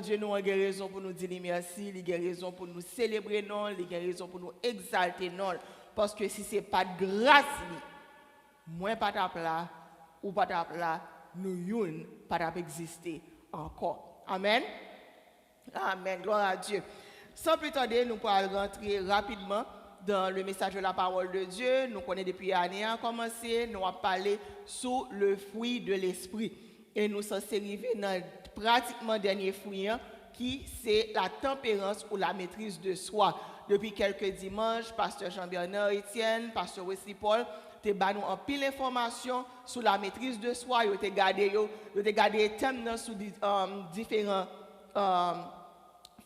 Dieu nous a raison pour nous dire merci, il a raison pour nous célébrer, non, il a raison pour nous exalter, non. Parce que si ce n'est pas de grâce, moi pas là, ou pas là, nous ne pas exister encore. Amen. Amen. Gloire à Dieu. Sans plus tarder, nous pourrons rentrer rapidement dans le message de la parole de Dieu. Nous connaissons depuis l'année à commencer, nous avons parlé sur le fruit de l'esprit. Et nous sommes arrivés dans pratiquement le dernier fruit, qui c'est la tempérance ou la maîtrise de soi. Depuis quelques dimanches, pasteur Jean-Bernard Etienne, pasteur Wesley Paul, te ba nous en pile information sur la maîtrise de soi. Yo te gardé les thèmes sur différents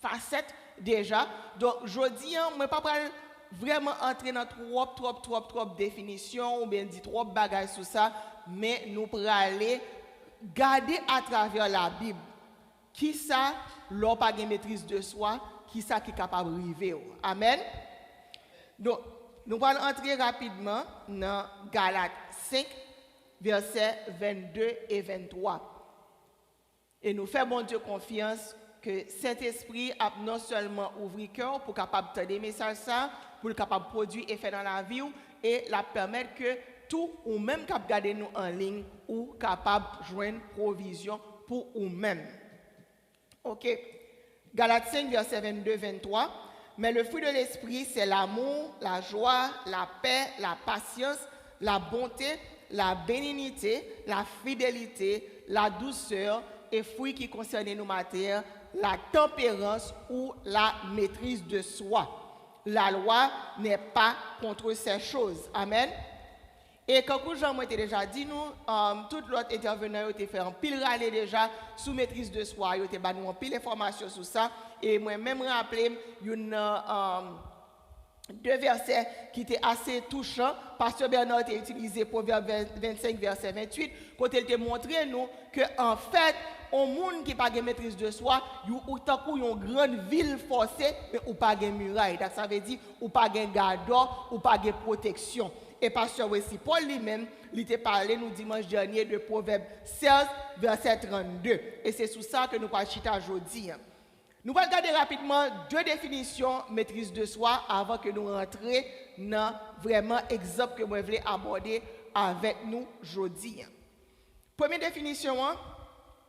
facettes déjà. Donc, je dis, je ne vais pas vraiment entrer dans trop définitions ou bien dire trop bagages sur ça, mais nous pourrons aller garder à travers la Bible qui ça, l'on pas de maîtrise de soi, qui ça qui est capable de arriver. Amen. Donc, nous allons entrer rapidement dans Galates 5, versets 22 et 23. Et nous faisons, bon Dieu, confiance que Saint-Esprit a non seulement ouvert le cœur pour capable de des messages ça, pour capable produire effet dans la vie et la permettre que tout ou même capable garder nous en ligne ou capable joindre provision pour nous-mêmes. OK. Galates 5 verset 22-23. Mais le fruit de l'esprit, c'est l'amour, la joie, la paix, la patience, la bonté, la bénignité, la fidélité, la douceur et fruits qui concernent nos matières, la tempérance ou la maîtrise de soi. La loi n'est pas contre ces choses. Amen. Et quand Jean m'a déjà dit, nous, tout l'autre intervenant a fait un pile râler déjà sous maîtrise de soi, il a nous un pile d'informations sur ça. Et moi-même rappelé deux versets qui étaient assez touchants. Pasteur Bernard a utilisé Proverbe 25, verset 28, quand il t'a montré nous que en fait, un monde qui n'a pas de maîtrise de soi, il y a une grande ville forcée, mais il n'y a pas de muraille. Donc ça veut dire qu'il n'y a pas de garde, il n'y a pas de protection. Et pasteur Wesley Paul lui-même, il t'a parlé nous dimanche dernier de Proverbe 16, verset 32. Et c'est sur ça que nous parlons aujourd'hui. Nous allons regarder rapidement deux définitions maîtrise de soi avant que nous rentrions dans vraiment exemple que je voulais aborder avec nous aujourd'hui. Première définition,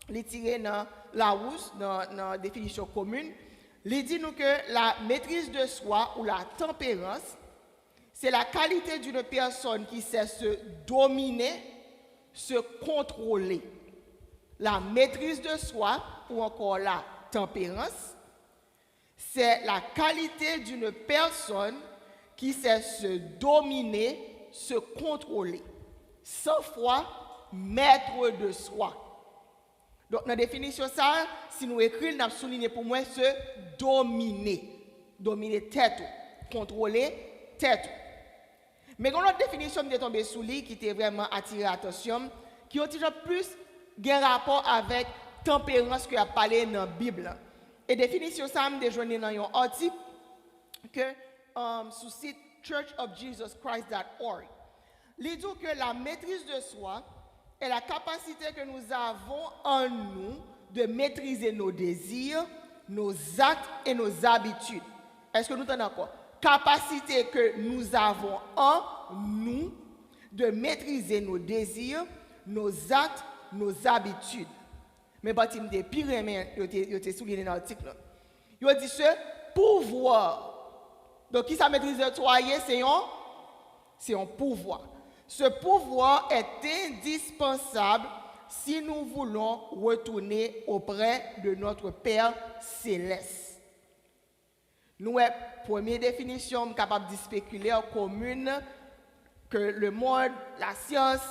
les tiré dans la rousse, dans la définition commune, il dit nous que la maîtrise de soi ou la tempérance, c'est la qualité d'une personne qui sait se dominer, se contrôler. La maîtrise de soi ou encore la tempérance, c'est la qualité d'une personne qui sait se dominer, se contrôler, sans foi, maître de soi. Donc, dans la définition, ça, si nous écrivons, nous avons souligné pour moi se dominer. Dominer tête, contrôler tête. Mais quand notre définition est tombée sous lui, qui était vraiment attiré l'attention, qui a toujours plus un rapport avec tempérance que a parlé dans la Bible. Et définition ça me déjeuner dans un article que sur le site churchofjesuschrist.org. Il dit que la maîtrise de soi est la capacité que nous avons en nous de maîtriser nos désirs, nos actes et nos habitudes. Est-ce que nous sommes d'accord? Capacité que nous avons en nous de maîtriser nos désirs, nos actes, nos habitudes. Mais si je suis pire, je t'ai souligné dans l'article. Il dit ce pouvoir. Donc, qui ça maîtrise de soi, c'est un pouvoir. Ce pouvoir est indispensable si nous voulons retourner auprès de notre Père céleste. Nous, première définition, capable de spéculer en commune que le monde, la science,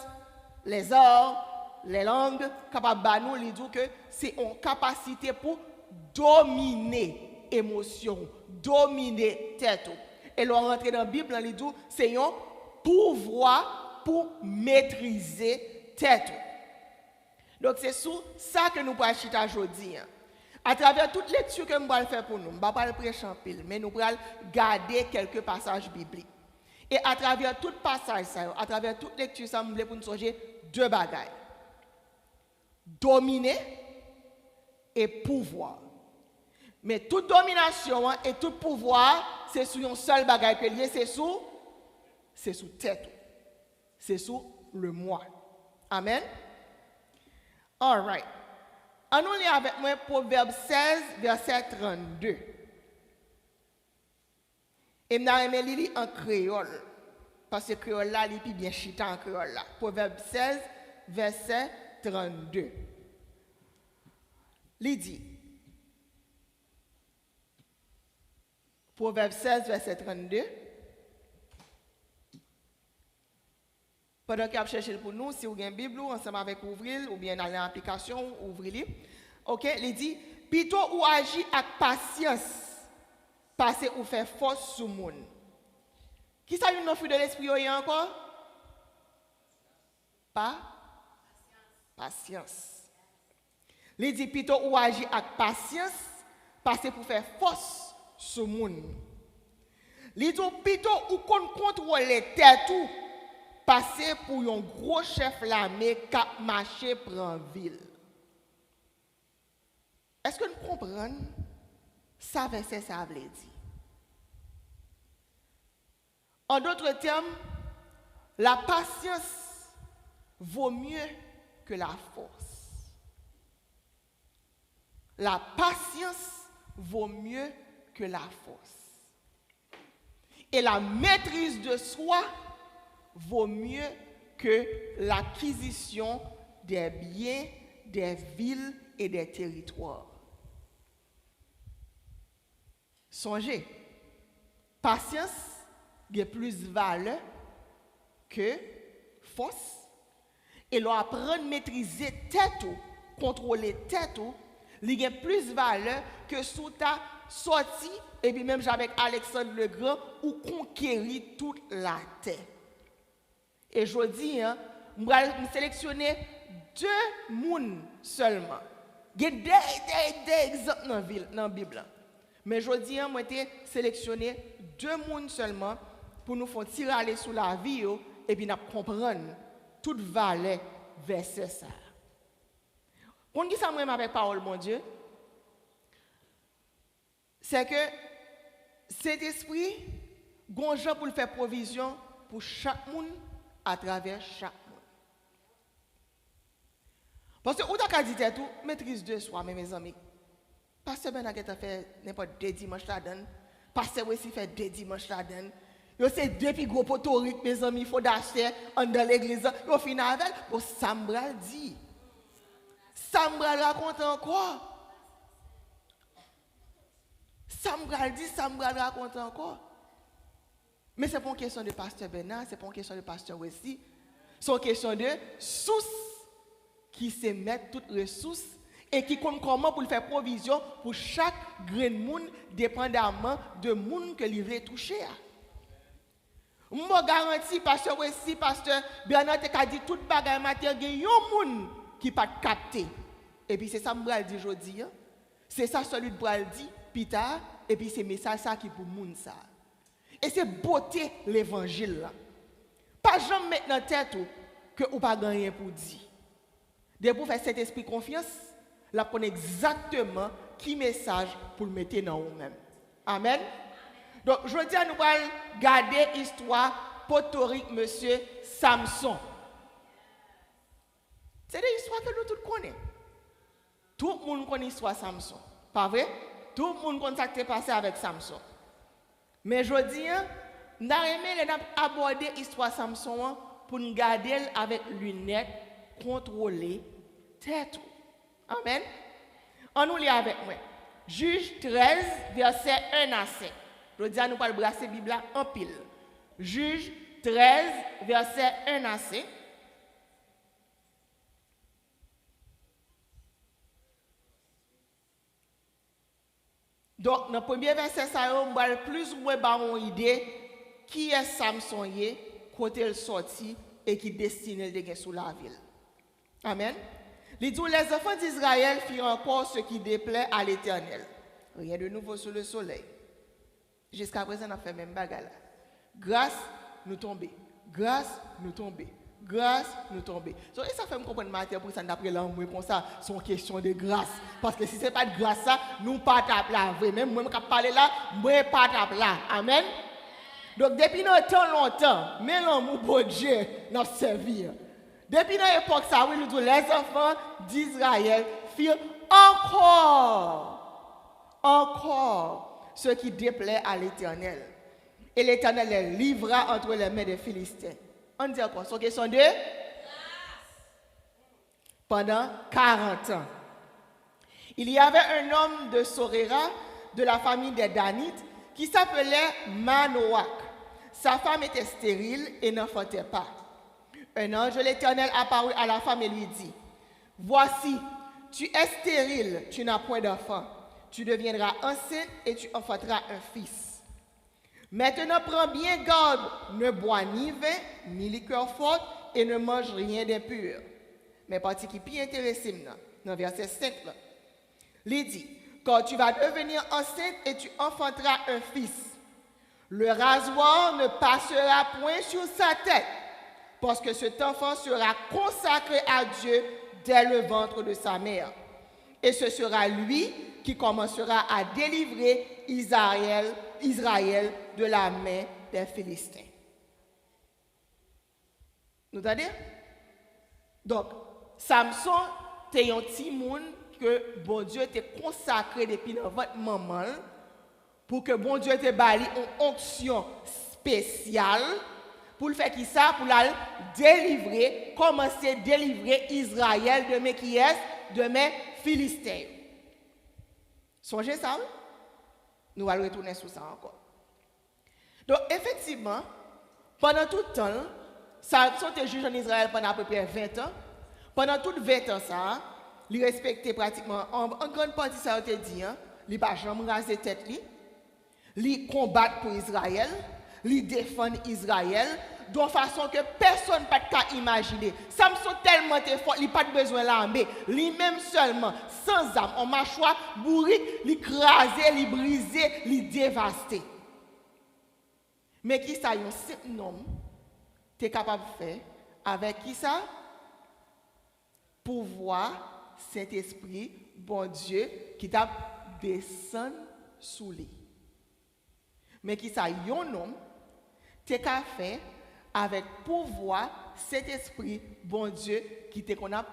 les arts, les langues, capable de nous dire que c'est une capacité pour dominer émotion, dominer tête. Et l'on rentre dans la Bible, il dit c'est un pouvoir pour maîtriser tête. Donc c'est sur ça que nous pourrons chiter aujourd'hui. À travers toute lecture que nous allons faire pour nous, nous ne allons pas prêcher en pile, mais nous allons garder quelques passages bibliques. Et à travers tout passage, à travers toute lecture, ça nous pour nous changer deux bagailles. Dominer et pouvoir. Mais toute domination et tout pouvoir, c'est sur un seul bagage que lié, c'est sous tête. C'est sous le moi. Amen. All right. On lit avec moi Proverbe 16, verset 32. Et je vais lire en créole. Parce que créole là, il est bien chita en créole là. Proverbe 16, verset 32. Il dit. Proverbe 16, verset 32. Pendant qu'il a cherché pour nous, si vous avez une Bible, ensemble avec ouvrir, ou bien dans l'application, ouvrez-le. Ok, il dit, plutôt ou agir avec patience, passer ou faire force sur le monde. Qui ça nous fruit de l'esprit encore? Pas? Patience. Il dit, plutôt ou agir avec patience, passer pour faire force sur le monde. Il dit, plutôt ou contrôler tête ou passer pour un gros chef l'armée qui a marché pour une ville. Est-ce que nous comprenons ça verset ça veut dire? En d'autres termes, la patience vaut mieux que la force. La patience vaut mieux que la force. Et la maîtrise de soi vaut mieux que l'acquisition des biens, des villes et des territoires. Songez, patience a plus de valeur que force. Et l'on apprend à maîtriser tête, contrôler tête, il a plus de valeur que sous ta sortie, et puis même avec Alexandre le Grand, ou conquérir toute la terre. Et je dis, je vais sélectionner 2 personnes seulement. Il y a des exemples dans la Bible. Mais je dis, je vais sélectionner 2 personnes seulement pour nous faire tirer aller sous la vie et puis nous comprendre toute valeur verset ça. Quand qui ça me avec parole, mon Dieu, c'est que cet esprit, gonja pour faire provision pour chaque monde à travers chaque monde. Parce que, où t'as dit tout, maîtrise de soi, mes amis. Pasteur Benaguet a fait n'importe 2 dimanches là-dedans. Pasteur aussi fait 2 dimanches là-dedans. Yo c'est 2 plus gros potoriques, mes amis, il faut d'acheter dans l'église. Yo fin avec, pour Sambral dit. Sambral raconte encore. Sambral raconte encore. Mais ce n'est pas une question de pasteur Bernard, ce n'est pas une question de pasteur Wessi. C'est une question de source qui se met toutes les ressources et qui compte comment pour faire provision pour chaque grain de monde, dépendamment de monde que il veut toucher. Je garantis, pasteur Wessi, pasteur Bernard, tu as dit tout bagage matière, il y a un monde qui pas capté. Et puis c'est ça que je dis aujourd'hui. C'est ça celui de Bral dit, Peter, et puis c'est message ça qui pour monde ça. Et c'est beauté l'évangile là. Pas jamais mettre dans la tête que vous pas gagné pour dire. Dès pour faire cet esprit confiance, la prenez exactement qui message pour le mettre dans vous-même. Amen. Donc je dis à nous garder l'histoire potorique monsieur Samson. C'est des histoires que nous tous connaissons. Tout le monde connaît l'histoire de Samson. Pas vrai? Tout le monde connaît ce qui s'est passé avec Samson. Mais je dis, nous avons abordé l'histoire de Samson pour nous garder avec lunettes, contrôler, tête. Amen. On nous lit avec moi. Juge 13, verset 1 à 7. Je dis à nous pas le brasser la Bible en pile. Juge 13, verset 1 à 7. Donc, dans le premier verset, on va plus ou moins avoir une idée qui est Samson, côté le sorti et qui destiné de sous la ville. Amen. Les enfants d'Israël firent encore ce qui déplaît à l'Éternel. Rien de nouveau sous le soleil. Jusqu'à présent, on a fait même bagarre. Grâce, nous tomber. Grâce, nous tomber. grâce nous tomber. So, et ça fait me comprendre matin pour ça d'après l'amour comme ça, c'est une question de grâce. Parce que si ce n'est pas de grâce ça, nous pas tape là. Même moi qui parle là, moi pas tape là. Amen. Donc depuis longtemps, mais l'amour pour Dieu nous servir. Depuis l'époque ça, oui, nous tous les enfants d'Israël firent encore ce qui déplaît à l'Éternel. Et l'Éternel les livra entre les mains des Philistins. On dit encore, c'est une question de pendant 40 ans. Il y avait un homme de Soréra, de la famille des Danites, qui s'appelait Manoach. Sa femme était stérile et n'enfantait pas. Un ange de l'Éternel apparut à la femme et lui dit, « Voici, tu es stérile, tu n'as point d'enfant. Tu deviendras enceinte et tu enfanteras un fils. Maintenant, prends bien garde, ne bois ni vin, ni liqueur forte, et ne mange rien d'impur. » Mais partie qui est plus intéressée, dans verset 5, il dit, « Quand tu vas devenir enceinte et tu enfanteras un fils, le rasoir ne passera point sur sa tête, parce que cet enfant sera consacré à Dieu dès le ventre de sa mère. Et ce sera lui qui commencera à délivrer Israël de la main des Philistins. » Nous entendez? Donc, Samson, c'est un petit monde que bon Dieu t'a consacré depuis votre maman pour que bon Dieu te bali une onction spéciale pour le faire qui ça, pour la délivrer, commencer à délivrer Israël de mes qui est, de mes Philistins. Songez ça? Nous allons retourner sur ça encore. Donc, effectivement, pendant tout le temps, Samson était juge en Israël pendant à peu près 20 ans. Pendant tout 20 ans, ça, il respectait pratiquement, en grande partie, ça a été dit, il n'a pas jamais rasé tête, il combat pour Israël, il défend Israël, de façon que personne ne peut imaginer. Samson tellement fort, il n'a pas besoin de l'armée. Lui-même seulement, sans arme, en mâchoire, bourrique, il crasé, il brisé, il dévasté. Mais qui ça, un simple homme, tu es capable de faire avec qui ça? Pouvoir, Saint-Esprit, bon Dieu, qui t'a descendu sous lui. Mais qui ça, un homme, tu es capable de faire avec pouvoir, Saint-Esprit, bon Dieu, qui te qu'on a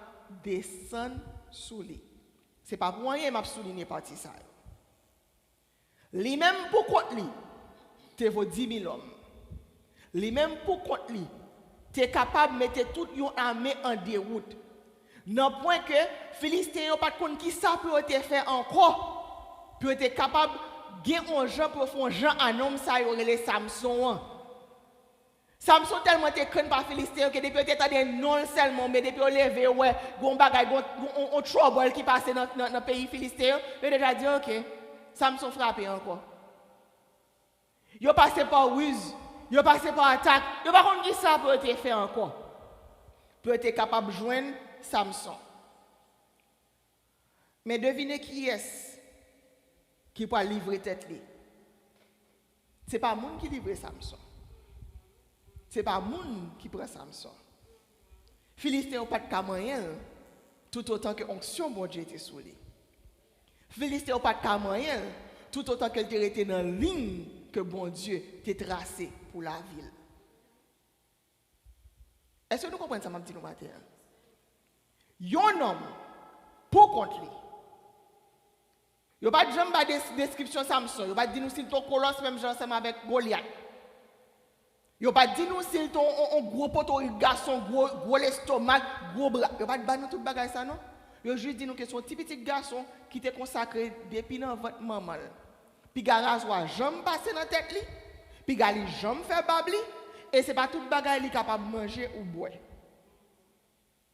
descendu sous lui. Ce n'est pas pour rien que je souligné partie ça. Lui-même pour contre lui, tu vaut 10 000 hommes. Lui-même pour contre lui, tu es capable de mettre toute une armée en déroute. Non point que Philistins n'ont pas de compte qui ça peut te faire encore. Peut être capable de gagner un gens pour faire un gens un homme, ça y aurait les Samson. Samson tellement te craint par Philistins que depuis tu es non seulement, mais depuis levé, ouais, gon bagay, gon trouble qui passe dans le pays Philistin, il déjà dit ok, Samson frappé encore. Yo passé par ruse, yo passé par attaque, yo pas contre qui ça peut te faire encore. Peut être capable de joindre Samson. Mais devinez qui est-ce qui peut livrer tête li. Ce n'est pas monde qui livre Samson. Ce n'est pas monde qui prend Samson. Philistin n'a pas de moyen tout autant que l'onction bon Dieu était sous lui. Philistin n'a pas de moyen tout autant qu'elle était dans la ligne que bon Dieu t'a tracée pour la ville. Est-ce que nous comprenons ça, petit matin? Un homme, pour contre lui. Il n'y a pas de jambe de description Samson. Il n'y a pas de dire nous si ton colosse même ensemble avec Goliath. Il n'y a pas de dire nous si ton gros poteau, garçon, gros l'estomac, gros bras. Il n'y a pas de dire nous tout bagage ça non. Il y a juste dit nous que son petit garçon qui était consacré depuis dans votre maman. Puis garage soit jambe passer dans tête li. Puis gali jambe faire babli et c'est pas tout bagage li capable de manger ou boire.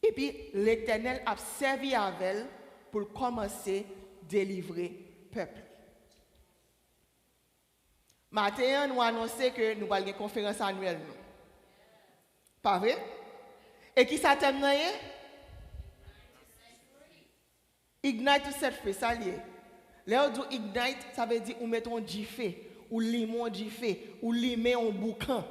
Et puis l'Éternel a servi avec elle pour commencer à délivrer le peuple. Matin, nous annonçons que nous allons une conférence annuelle. Pas vrai? Et qui s'attend à Ignite to set free, ça lié. Là, on dit ignite, ça veut dire ou mettons du feu, ou limon du feu, ou limer un boucan.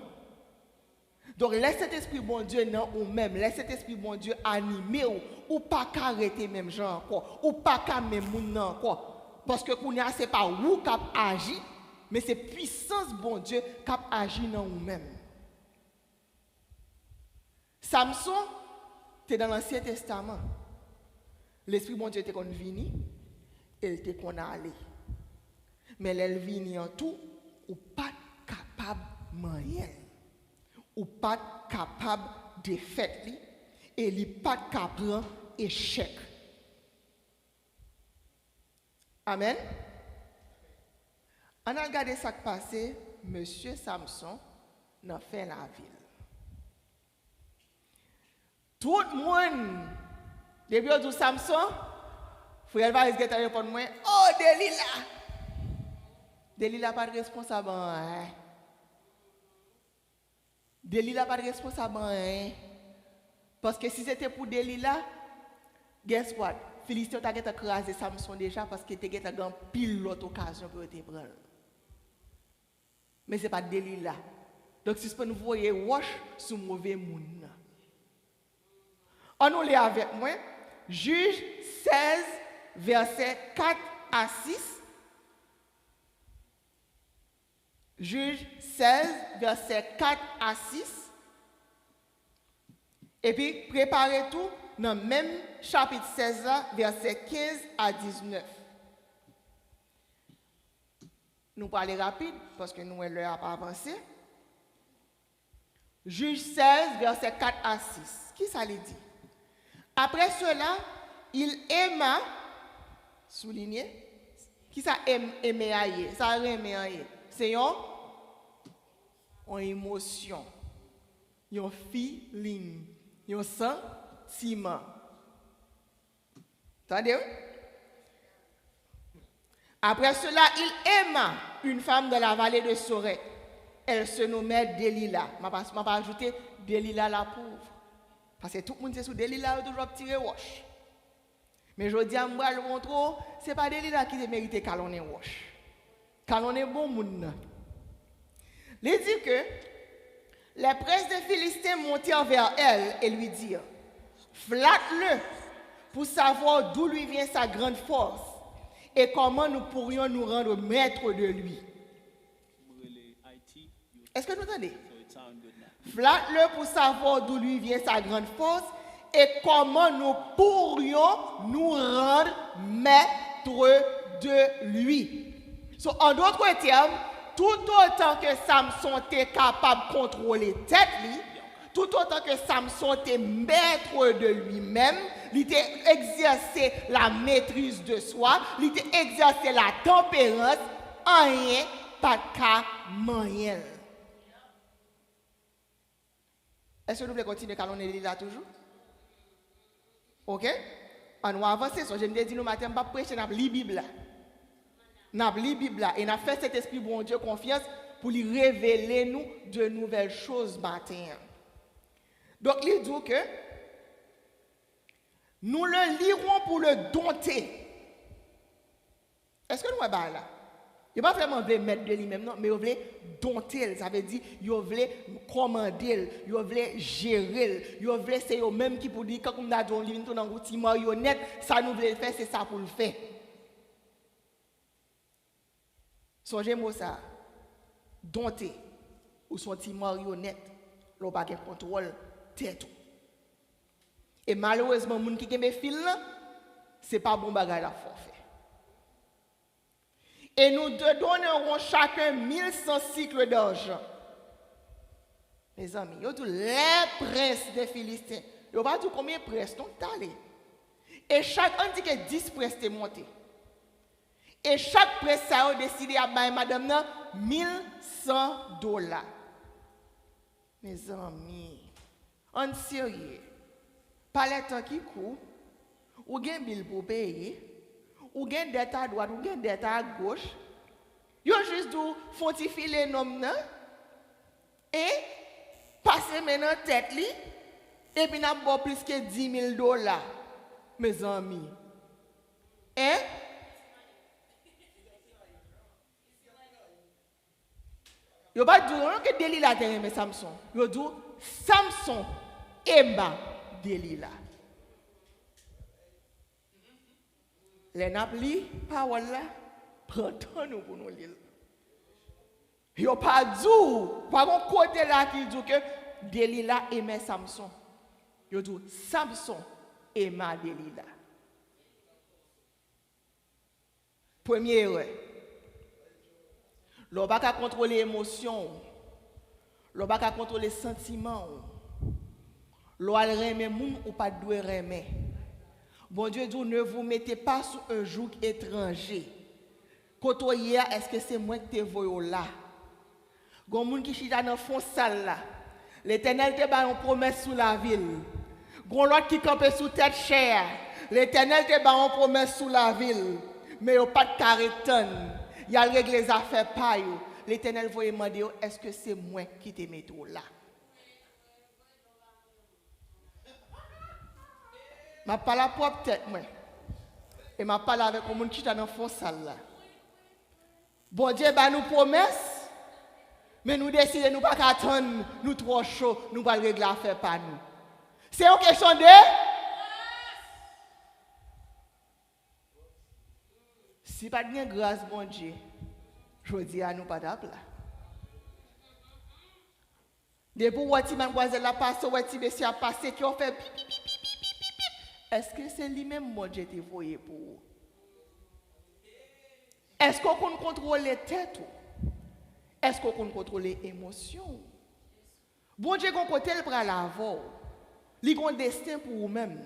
Donc, laisse cet esprit bon Dieu non ou même, laisse cet esprit bon Dieu animer ou pas qu'arrêter même gens encore, ou pas qu'à même moun encore. Parce que ce n'est pas vous qui agit, mais c'est puissance bon Dieu qui agit dans vous-même. Samson, c'est dans l'Ancien Testament. L'esprit bon Dieu était qu'on vini, il était qu'on allé. Mais l'elle vini en tout, ou pas capable de rien. Ou pas capable de faire, et il n'est pas capable d'échec. Amen. On a regardé ça qui passé, Monsieur Samson n'a fait la ville. Tout le monde, depuis que Samson, frère va répondre moi, oh Delilah. Delilah pas de responsable. Hein? Delilah pas de responsable. Hein? Parce que si c'était pour Delilah, guess what? Philistin t'a écrasé Samson déjà parce qu'il était dans pile l'autre occasion pour te prendre. Mais ce n'est pas Delilah. Donc si vous voyez wash sous mauvais monde. On nous lit avec moi. Juge 16, versets 4 à 6. Juge 16, versets 4 à 6. Et puis, préparez tout dans le même chapitre 16, versets 15 à 19. Nous parlons rapide parce que nous l'heure n'a pas avancé. Juge 16, versets 4 à 6. Qui ça lui dit? Après cela, il aima, souligné, qui ça aimé aïe? Ça aimé aïe. C'est une émotion, un feeling, un sentiment. Entendez? Après cela, il aima une femme de la vallée de Sorek. Elle se nommait Delilah. Je ne vais pas ajouter Delilah la pauvre. Parce que tout le monde sait sous Delilah, il toujours tirer roche. Mais je dis à moi, le montre, ce n'est pas Delilah qui mérite calonner roche. Calonner bon monde. Il dit que les princes des Philistins montèrent vers elle et lui dirent, flatte-le pour savoir d'où lui vient sa grande force et comment nous pourrions nous rendre maîtres de lui. Est-ce que vous entendez? Flatte-le pour savoir d'où lui vient sa grande force et comment nous pourrions nous rendre maîtres de lui. So, en d'autres termes, tout autant que Samson était capable de contrôler tête, tout autant que Samson était maître de lui-même, il était exercé la maîtrise de soi, il était exercé la tempérance, rien, pas de cas, moyen. Est-ce que nous voulons continuer à calonner là toujours? Ok? On va avancer. Je me dis, nous matin, je vais prêcher, nous lis la Bible. Nous lis la Bible et nous fait cet esprit bon Dieu confiance pour lui révéler nous de nouvelles choses matin. Donc, il dit que nous le lirons pour le dompter. Est-ce que nous sommes là? Il ne veut pas vraiment mettre de lui-même, non, mais il veut dompter. Ça veut dire qu'il veut commander, il veut gérer, il veut c'est eux-mêmes qui pour dire quand on a dans un petit marionnette, ça nous veut faire, c'est ça pour le faire. Songez-moi ça. Dompter ou son petit marionnette, l'on pas de contrôle tête. Et malheureusement, les gens qui ont des fils, ce n'est pas bon bagage la forfait. Et nous donnerons chacun 1100 cycles d'argent. Mes amis, ils ont dit les princes des Philistins. Ils n'ont pas dit combien de princes sont allés. Et chacun dit que 10 princes étaient montés. Et chaque prince a décidé à bailler madame $1100. Mes amis, en sérieux, pas le temps qui court, ou gain bill pour payer. Ou gen dette à droite, ou gen dette à gauche. Yo juste dou fonti filer nom nan et passer maintenant tête li et puis n'a bon plus que $10,000. Mes amis. Hein? Yo pas dire que Delilah te aimé Samson. Yo dit Samson aima Delilah. Les napli parole là, prend temps nous pour nous lire. Yo pas dit, par un côté là qui dit que Delilah aimait Samson. Yo dit Samson aima Delilah. Premier erreur. L'on va pas contrôler l'émotion. L'on va pas contrôler les sentiments. L'on va aimer moun ou pas doit aimer. Bon Dieu dit, ne vous mettez pas sous un joug étranger. Quand hier, est-ce que c'est moi qui te vois là? Gon moun qui chita dans fond salle là. L'Éternel te ba une promesse sous la ville. Gon l'autre qui campait sous tête chère. L'Éternel te ba une promesse sous la ville. Mais yo pas de carreton. Y a régler les affaires pa yo. L'Éternel va demander, est-ce que c'est moi qui te mets là? Je parle à propre tête, moi. Et je parle avec un monde qui est dans le fond salle là. Bon Dieu, nous promesse, mais nous décidons, nous ne pas attendre, nous trop chaud, nous ne pas régler l'affaire par nous. C'est une question de. Si pas de grâce, bon Dieu, je dis à nous pas d'appeler. Depuis que mademoiselle la passe, que monsieur a passé, qui ont fait. Est-ce que c'est lui-même, mon Dieu, qui voyé pour vous? Est-ce qu'on contrôle les têtes? Est-ce qu'on contrôle les émotions? Bon Dieu, qu'on côté le bras l'avant, il a un destin pour vous-même.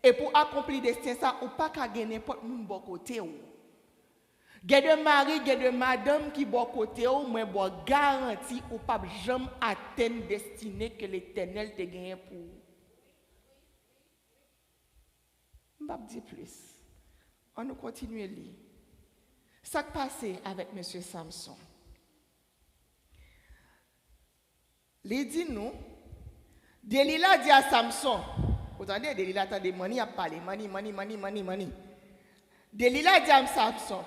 Et pour accomplir le destin, ça, ou pas qu'à gagner n'importe qui bon côté. Il y a des maris, il y a des madames qui bon côté, mais bon garantie ou pas jamais atteindre destinée que l'Éternel te gagné pour vous. Je ne vais pas dire plus. On nous continue à lire. Ça qui passé avec M. Samson. Il dit nous, Delilah dit à Samson, vous entendez, Delilah attendez, mani a parlé, mani. Delilah dit à Samson,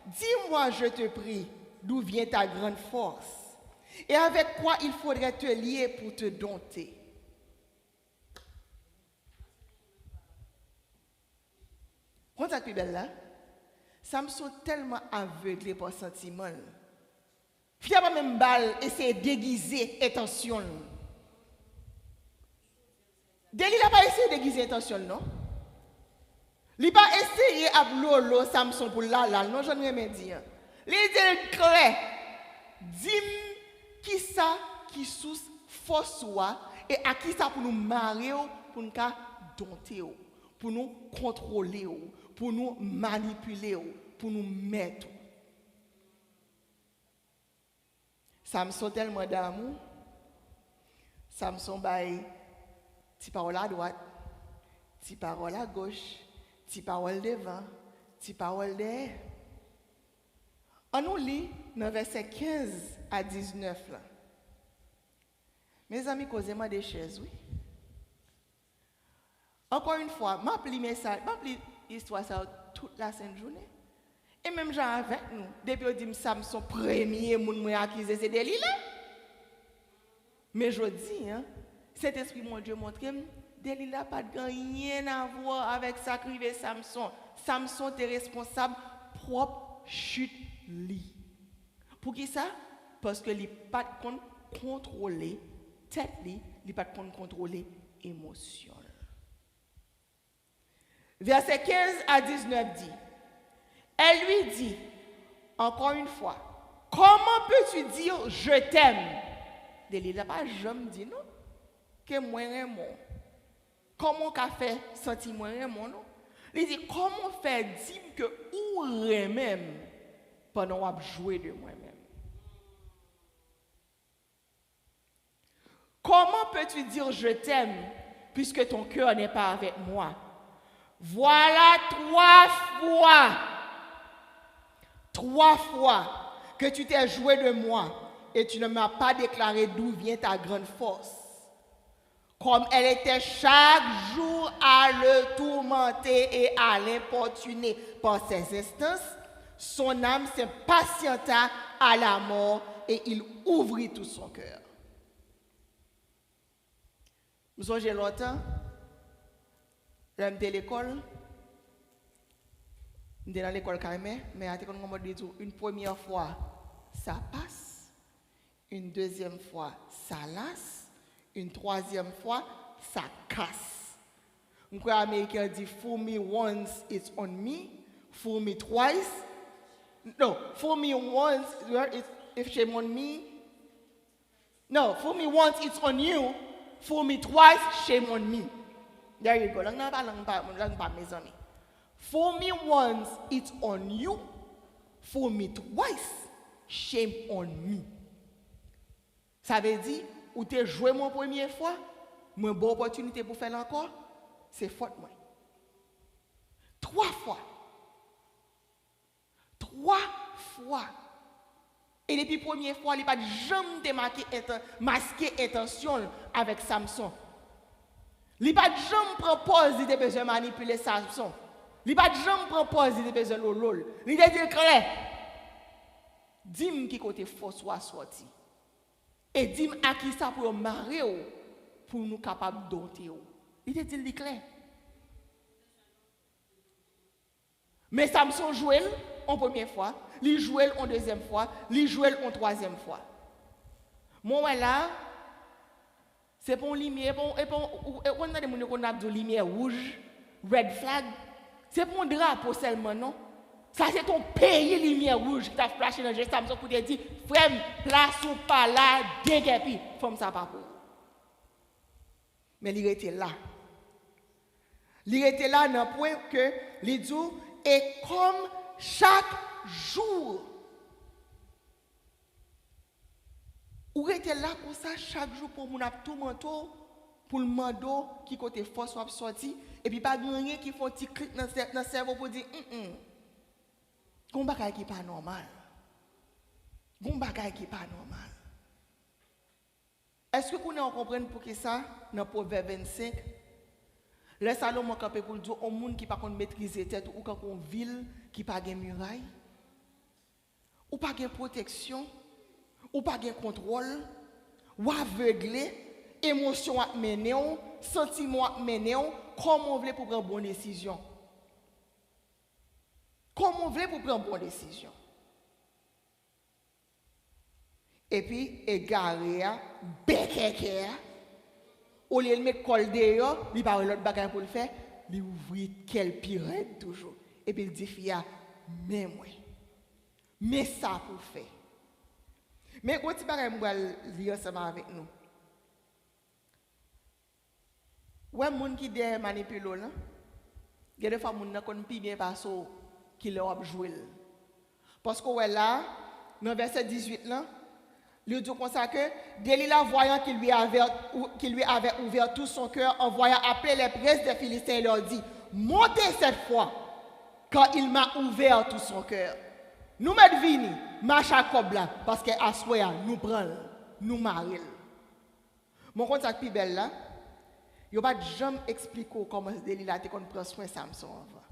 dis-moi, je te prie, d'où vient ta grande force et avec quoi il faudrait te lier pour te dompter. Quand ça plus belle là, Samson tellement aveuglé par sentiment. Finalement même balle essayer de déguiser intention. Delilah n'a pas essayé de déguiser intention non. Il n'a pas essayé à lolo Samson pour là non j'en ai rien dit. Il dit clair. Dis qui ça qui sous force soit et à qui ça pour nous marier pour nous dompter pour nous contrôler pour nous manipuler, pour nous mettre. Samson tellement d'amour. Samson baille ti parole à droite, ti parole à gauche, ti parole devant, ti parole derrière. On nous lit dans verset 15 à 19 là. Mes amis, causez-moi des chaises, oui. Encore une fois, m'appli message, m'appli histoire ça toute la sainte journée. Et même gens avec nous, depuis on dit Samson premier moun moi accusé c'est Delilah. Mais je dis cet esprit mon Dieu montre Delilah pas de rien à voir avec ça qui Samson. Samson est responsable propre chute li. Pour qui ça? Parce que il pas de contrôler tête li, il pas de contrôler émotion. Verset 15 à 19 dit, elle lui dit, encore une fois, comment peux-tu dire je t'aime? Delilah pas jamais dit non, que moi aime. Comment qu'a fait sentir moi aime non? Il dit comment faire dire que ou même pendant à jouer de moi-même. Comment peux-tu dire je t'aime puisque ton cœur n'est pas avec moi? Voilà 3 fois que tu t'es joué de moi et tu ne m'as pas déclaré d'où vient ta grande force. Comme elle était chaque jour à le tourmenter et à l'importuner par ses instances, son âme s'impatienta à la mort et il ouvrit tout son cœur. J'ai longtemps, j'étais à l'école, j'étais dans l'école carrément, mais une première fois, ça passe, une deuxième fois, ça lasse, une troisième fois, ça casse. Un Américain dit, fool me once, it's on me, fool me twice. No, fool me once, it's shame on me. No, fool me once, it's on you. Fool me twice, shame on me. There you go. Mes amis. Fool me once, it's on you. Fool me twice, shame on me. Ça veut dire, ou t'es joué mon première fois, mon bonne opportunité pour faire encore, c'est faute moi. 3 fois. 3 fois. Et depuis la première fois, il n'a pas jamais masqué intention avec Samson. Il n'a pas jamais proposé de besoin manipuler Samson. Il n'a pas jamais proposé de besoin de lol. Il a dit clair. Dis-moi qui côté force soit sorti. Et dis-moi à qui ça pour marier pour nous capables dompter. Il a dit clair. Mais Samson jouait en première fois, il jouait en deuxième fois, il jouait en troisième fois. Moi là, c'est pour une lumière, on a des gens qui ont de lumière rouge, red flag, c'est pour un drapeau seulement, non? Ça c'est ton pays lumière rouge qui t'a flashé dans le geste Samson pour te dire, frère, place ou pas là, déguepi, comme ça pas pour. Mais il était là. Il était là dans le point que il dit, et comme chaque jour, ou était là comme ça chaque jour pour mon tout manteau, pour le mando qui côté force soit sorti, et puis pas rien qui font petit clic dans le cerveau pour dire gon bagay qui pas normal. Gon bagay qui pas normal. Est-ce que vous comprenez pour que ça dans Proverbe 25? Le Salomon campé pour dire au monde qui pas maîtriser tête ou quand on ville qui pas de muraille ou pas de protection ou pas de contrôle ou aveuglé émotion à mener sentiment à mener comment on veut pour prendre bonne décision comment on veut pour prendre bonne décision et puis égaré békéké au lieu de mettre col dehors, il parle l'autre bagage pour le faire, il ouvre quel pirate toujours. Et puis il dit fia, mais moi. Mais ça pour faire. Mais quand tu bagage moi lire ensemble avec nous. Ouais moun qui dé manipuler là. Il y a des fois moun n'a connait bien parce qu'il a joué. Parce que ouais là, dans verset 18 là, il dit comme ça que Delilah, voyant qu'il lui avait ouvert tout son cœur, en voyant appeler les princes des Philistins, il leur dit, montez cette fois, quand il m'a ouvert tout son cœur. Nous mettons vini, ma Jacob là, parce qu'à soi, nous prenons, nous marions. Mon compte est plus belle là, il n'y a pas jamais expliqué comment Delilah était qu'on prend soin de Samson avant.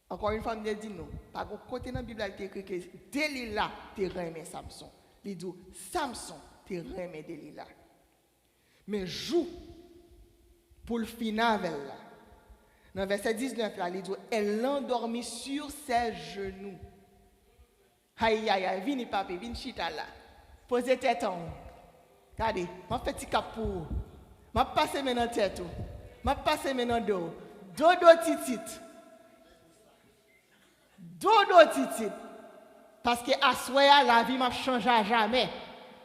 Encore une fois, je dis non, par côté dans la Bible, il est écrit que Delilah te remet Samson. Il dit, Samson te remet Delilah. Mais joue pour le final là. Dans verset 19 là, il dit, elle l'endormit sur ses genoux. Aïe aïe aïe, viens papi, viens chita là. Posez tête en haut. Regardez, je fais petit cap pour. Je passe maintenant tête. Je passe maintenant dos. Dodo titit. Dodo titit. Parce que à soya la vie m'a changé à jamais.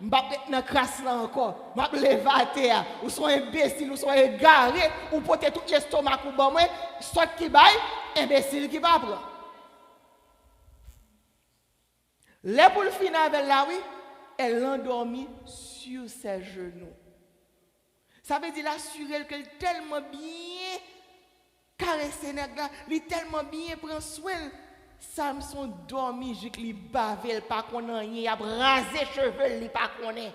M'pa dans crasse là encore. M'a lever à terre. Ou sont imbécile, ou sont égaré, ou porter tout l'estomac ou bon moi, soit qui baille, imbécile qui va prendre. Les pour le finir avec la oui, elle l'endormit sur ses genoux. Ça veut dire l'assurer qu'elle est tellement bien caressé nègre, elle est tellement bien prend soin. Samson dormi, il bavé, il pas connaît rien, il a rasé cheveux, il pas connaît.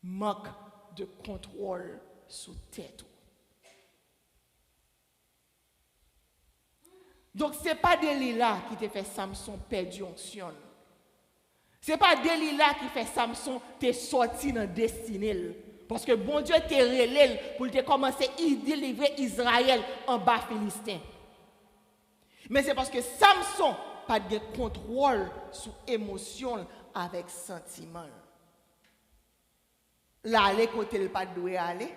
Manque de contrôle sous tête. Donc ce n'est pas Delilah qui te fait Samson perdre onction. Ce n'est pas Delilah qui fait Samson t'es sorti dans destinée. Parce que bon Dieu t'est relé pour te commencer à délivrer Israël en bas philistin. Mais c'est parce que Samson n'a pas de contrôle sur l'émotion avec sentiment. Là, aller côté le pas de aller.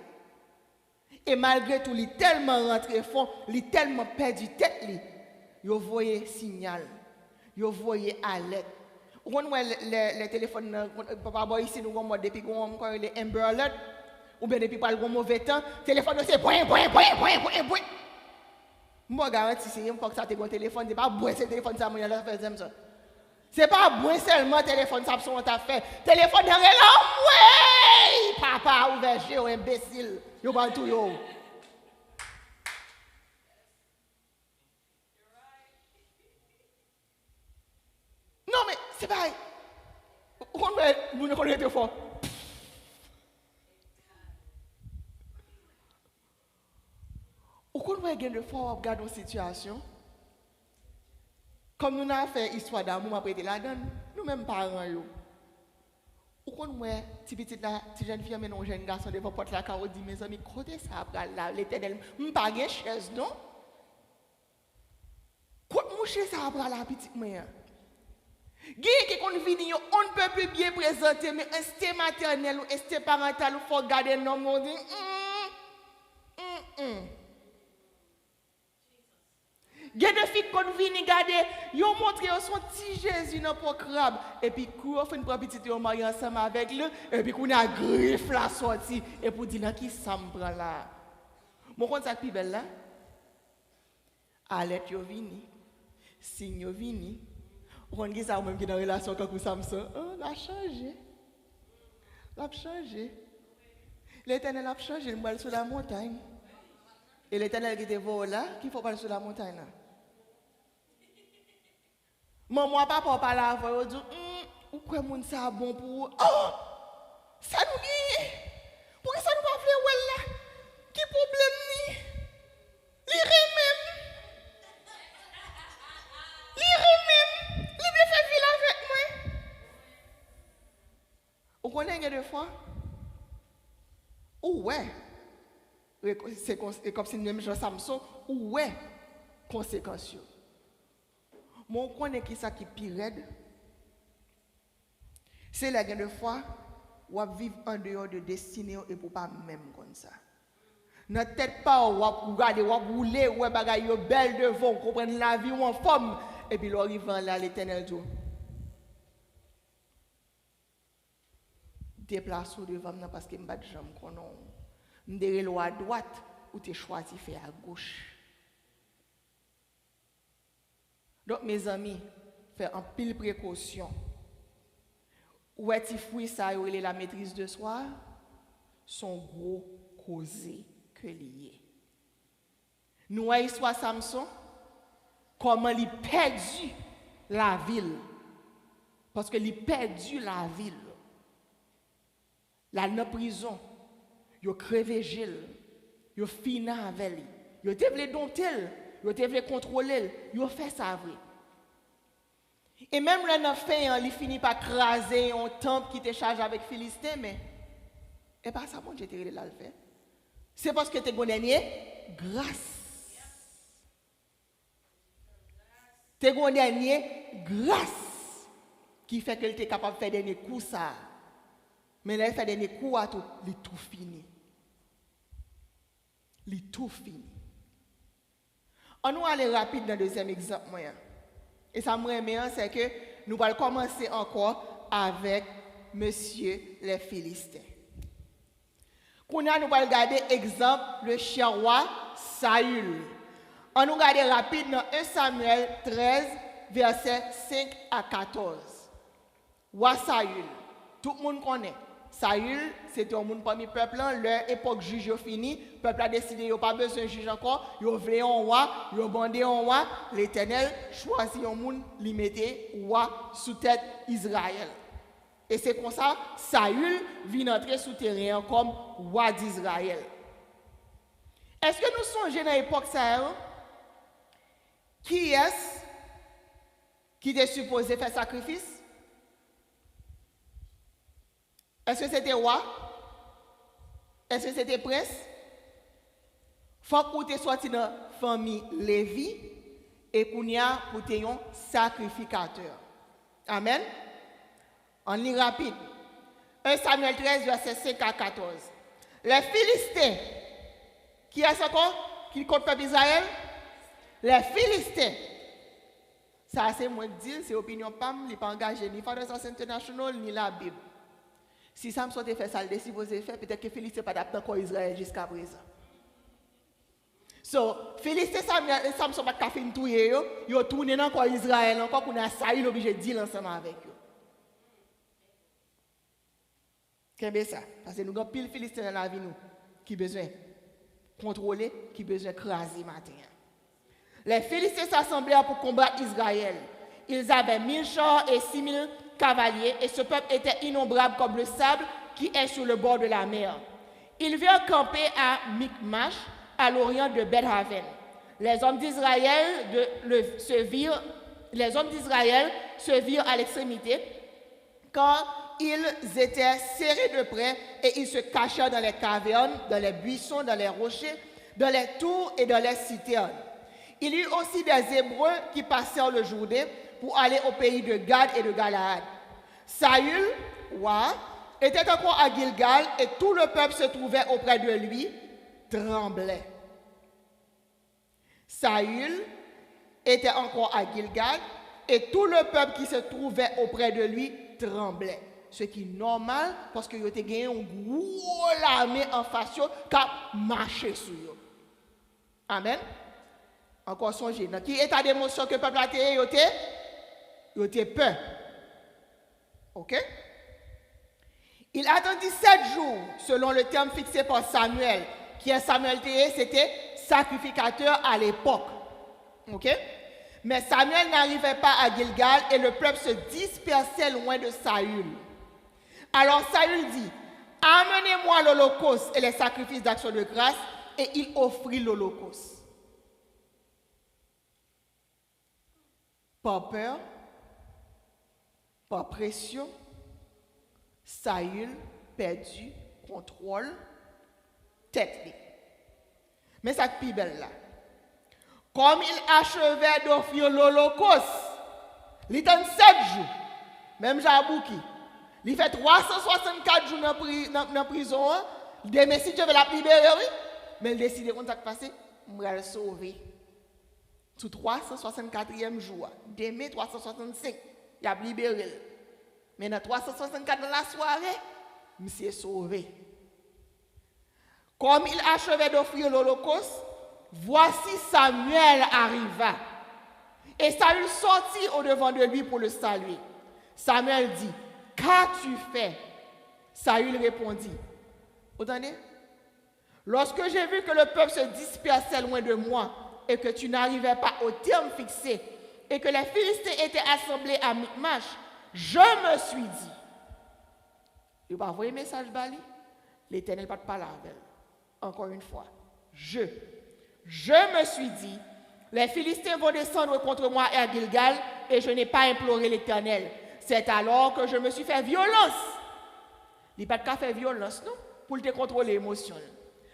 Et malgré tout, il est tellement rentré fond, il est tellement perdu tête. Il voyait signal, il voyait alerte. Vous voyez les téléphones, papa ici, nous avons depuis qu'on a les Amber Alert, ou bien depuis pas le mauvais temps, le téléphone c'est point. Moi, garantis, si je que ça te un téléphone, c'est pas bon, c'est le téléphone, ça m'a fait ça. C'est pas bon seulement le téléphone, ça t'a fait. Téléphone dans là, ouais! Papa, ouvert, j'ai un imbécile. Yo pas tout yo. Non mais c'est pas. Vous ne connaissez pas fort. Vous connaissez de fois regarder une situation. Comme nous avons fait histoire d'amour après la donne, nous mêmes parents yo. Ou quand moi petit jeune fille mais non jeune garçon devant porte la carreau dit mes amis côté ça après là l'Éternel pas gain chaise non quand moucher ça après la petite moi Gay qui kon vini on ne peut plus bien présenter mais instinct maternel ou instinct parental faut garder non on dit Gè de filles qu'on vini garder, yon montre son petit Jésus dans le crabe et puis qu'on fait une petite yon marié ensemble avec lui et puis qu'on a griffe la sortie et pour dire qui ça me prend là. Mon compte ça plus belle là. Alerte yo vini, signe yo vini. On dit ça même qui dans relation avec Samson, l'a changé. L'a changé. L'Éternel a changé, il m'a sur la montagne. Et l'Éternel qui était là, qui faut pas sur la montagne là. Maman, papa, parle avant, ils disent, ou quoi, moun ça bon pour. Oh! Ça nous dit. Pourquoi ça nous pas fait là? Qui problème ni? Li remem. Li veut faire ville avec moi. Vous connaissez deux fois? Ou ouais. C'est comme si nous Jean Samson, ou ouais, conséquences. Mon connaît qui ça qui pire, c'est la gain de fois ou vivre en dehors de destinée et pour pas même comme ça. Notre tête pas ou regarder ou rouler ou bagaille yo belle devant comprendre la vie ou en forme et puis l'arrivant là l'Éternel dit déplace-vous devant moi parce que m'pas de jambe konon. M'dere à droite ou t'es choisi faire à gauche. Donc mes amis, faire un pile précaution. Ou est-il fruit ça et la maîtrise de soi, son gros causé que lié. Nous voyons soit Samson, comment il perdu la ville. Parce que il perdu la ville. Là, dans la prison, il a crevé Gilles, il a fini avec lui, il a voulu dompter, il a voulu contrôler, il a fait ça vrai. Et même là, dans fin, il finit par craser un temple qui était chargé avec Philistin, mais et pas ça, bon, j'ai tiré là le fait. C'est parce que tu as gagné grâce. Tu as gagné grâce qui fait que tu es capable de faire des coups ça. Mais là, il fait des coups à tout, il est tout fini. Il est tout fini. On va aller rapide dans le deuxième exemple. Et ça me remet, c'est que nous allons commencer encore avec Monsieur les Philistins. Nous allons regarder exemple le chien roi Saül. On nous regarder rapide dans 1 Samuel 13, versets 5 à 14. Roi Saül, tout le monde connaît. Saül, c'était un monde parmi le peuple, leur époque juge est finie, le peuple a décidé, il n'y a pas besoin de juge encore, il voulait un roi, il a bandé un roi, l'Éternel choisit un monde, il mettait roi sous tête Israël. Et c'est comme ça, Saül vient entrer sous terrain comme roi d'Israël. Est-ce que nous songeons dans l'époque Saül? Qui est-ce qui était supposé faire sacrifice? Est-ce que c'était roi? Est-ce que c'était prince? Faut que tu sorti dans la famille Lévi et qu'on y a pour un sacrificateur. Amen. On lit rapide. 1 Samuel 13, verset 5 à 14. Les Philistins, qui est ce encore? Qui compte peuple Israël? Les Philistins. Ça, c'est moi qui dis, c'est opinion PAM, il n'est pas engagé ni Fathers International, ni la Bible. Si ça me souhaite faire ça, le supposé faire, peut-être que Philistin n'est pas adapté encore Israël jusqu'à présent. So, Philistin, ça me semble pas fait une touye, ils ont tourné encore Israël, encore qu'on a Saül obligé de dire ensemble avec eux. Qu'est-ce ça? Parce que nous avons pile Philistin dans la vie, nous, qui besoin contrôler, qui besoin craser matin. Les Philistins s'assemblèrent pour combattre Israël. Ils avaient 1000 chars et 6000 cavaliers, et ce peuple était innombrable comme le sable qui est sur le bord de la mer. Ils virent camper à Michmash, à l'orient de Beth-Aven. Les hommes d'Israël se virent à l'extrémité quand ils étaient serrés de près et ils se cachèrent dans les cavernes, dans les buissons, dans les rochers, dans les tours et dans les citernes. Il y eut aussi des Hébreux qui passèrent le Jourdain pour aller au pays de Gad et de Galaad. Saül, roi, était encore à Gilgal et tout le peuple se trouvait auprès de lui, tremblait. Saül était encore à Gilgal et tout le peuple qui se trouvait auprès de lui tremblait. Ce qui est normal parce qu'il y a gagné une grosse armée en face qui a marché sur eux. Amen. Encore songez, dans qui état d'émotion que le peuple a été, il était peur. Ok? Il attendit 7 jours, selon le terme fixé par Samuel, qui est Samuel c'était sacrificateur à l'époque. Ok? Mais Samuel n'arrivait pas à Gilgal et le peuple se dispersait loin de Saül. Alors Saül dit, amenez-moi l'holocauste et les sacrifices d'action de grâce, et il offrit l'holocauste. Par peur, par pression, Saül perdu contrôle tête. Mais ça plus belle là. Comme il achevait d'offrir l'holocauste, il était 7 jours, même Jabouki. Il fait 364 jours dans la prison. Demain, si Dieu veut la libérer, oui. Mais il décide de passer, je vais le sauver. Sous 364e jour, demain 365, il a libéré. Mais dans 364 dans la soirée, monsieur est sauvé. Comme il achevait d'offrir l'holocauste, voici Samuel arriva. Et Saül sortit au-devant de lui pour le saluer. Samuel dit, qu'as-tu fait? Saül répondit, vous entendez? Lorsque j'ai vu que le peuple se dispersait loin de moi et que tu n'arrivais pas au terme fixé et que les Philistins étaient assemblés à Michmash, je me suis dit, il va envoyer un message bali, l'Éternel va te parler avec elle. Encore une fois, je me suis dit, les Philistins vont descendre contre moi à Gilgal et je n'ai pas imploré l'Éternel. C'est alors que je me suis fait violence. Il n'y a pas de fait violence, non, pour te contrôler l'émotion.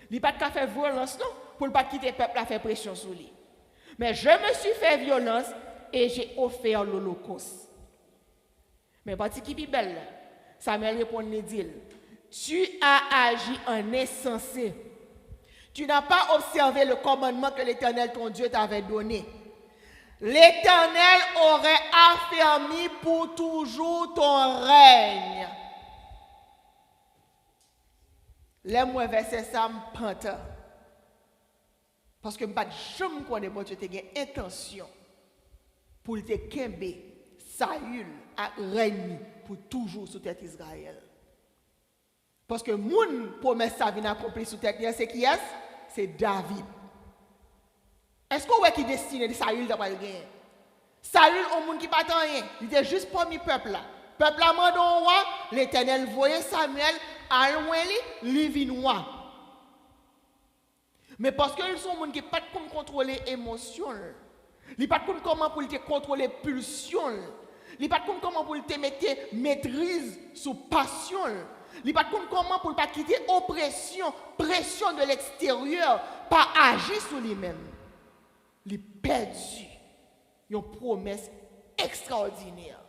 Il n'y a pas de fait violence, non, pour ne pas quitter le peuple à faire pression sur lui. Mais je me suis fait violence et j'ai offert l'holocauste. Mais parti qui est belle, Samuel répond et dit, tu as agi en insensé. Tu n'as pas observé le commandement que l'Éternel, ton Dieu, t'avait donné. L'Éternel aurait affermi pour toujours ton règne. Les mots versets ça me pente. Parce que je ne sais pas bon Dieu a intention pour te kembe Saül a règne pour toujours sous tête Israël. Parce que moun promesse ça vient accomplir sous tête c'est qui est? C'est David. Est-ce qu'on voit qui destiné de Saül d'avoir gagné? Saül au monde qui pas rien, il était juste parmi le peuple là. Peuple a mandé au roi, l'Éternel voyait Samuel à loin li vin roi. Mais parce qu'ils sont monde qui pas comme contrôler émotion, ils pas comme comment pour te contrôler pulsion, ils pas comme comment pour te mettre maîtrise sous passion. Il pas compte comment pour ne pas quitter oppression, pression de l'extérieur, pas agir sur lui-même. Il a perdu une promesse extraordinaire.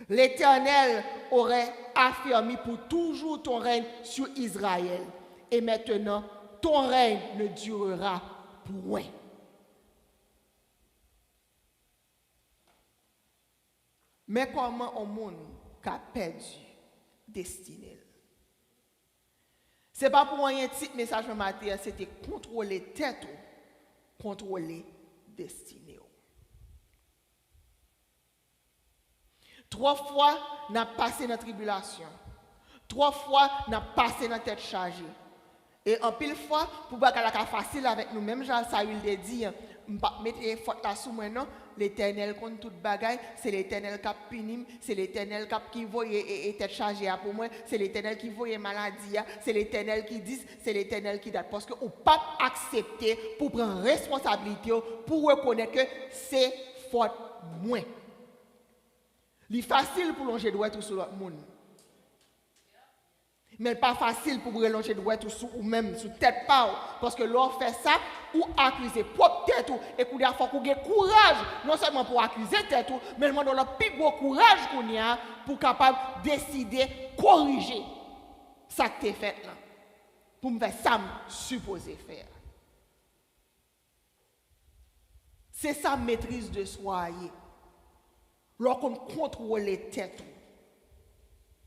L'Éternel aurait affermi pour toujours ton règne sur Israël. Et maintenant, ton règne ne durera point. Mais comment un monde qui a perdu destinée? Ce n'est pas pour un petit message de matin, c'était contrôler tête, contrôler destinée. 3 fois, nous avons passé dans la tribulation. 3 fois, nous avons passé dans la tête chargée. Et en pile fois, pour que ce facile avec nous-mêmes, Jean Saül a dit, je ne vais pas mettre faute là sous moi, non. L'Éternel compte toute bagaille, c'est l'Éternel qui punit, c'est l'Éternel qui voit et tête chargée pour moi, c'est l'Éternel qui voit maladie, c'est l'Éternel qui dit, c'est l'Éternel qui date. Parce qu'on ne peut pas accepter pour prendre responsabilité, pour reconnaître que c'est faute moi. C'est facile pour longer droit tout sur l'autre monde. Mais pas facile pour relonger droit tout sur ou même sur tête pas. Parce que l'on fait ça, ou accuser propre tête ou et qu'on a faut qu'on ait courage, non seulement pour accuser tête ou, mais on a le plus gros courage qu'on a pour capable décider, corriger ça que tu fait là. Pour me faire ça, me supposé faire. C'est ça maîtrise de soi. Lorsqu'on contrôle les têtes,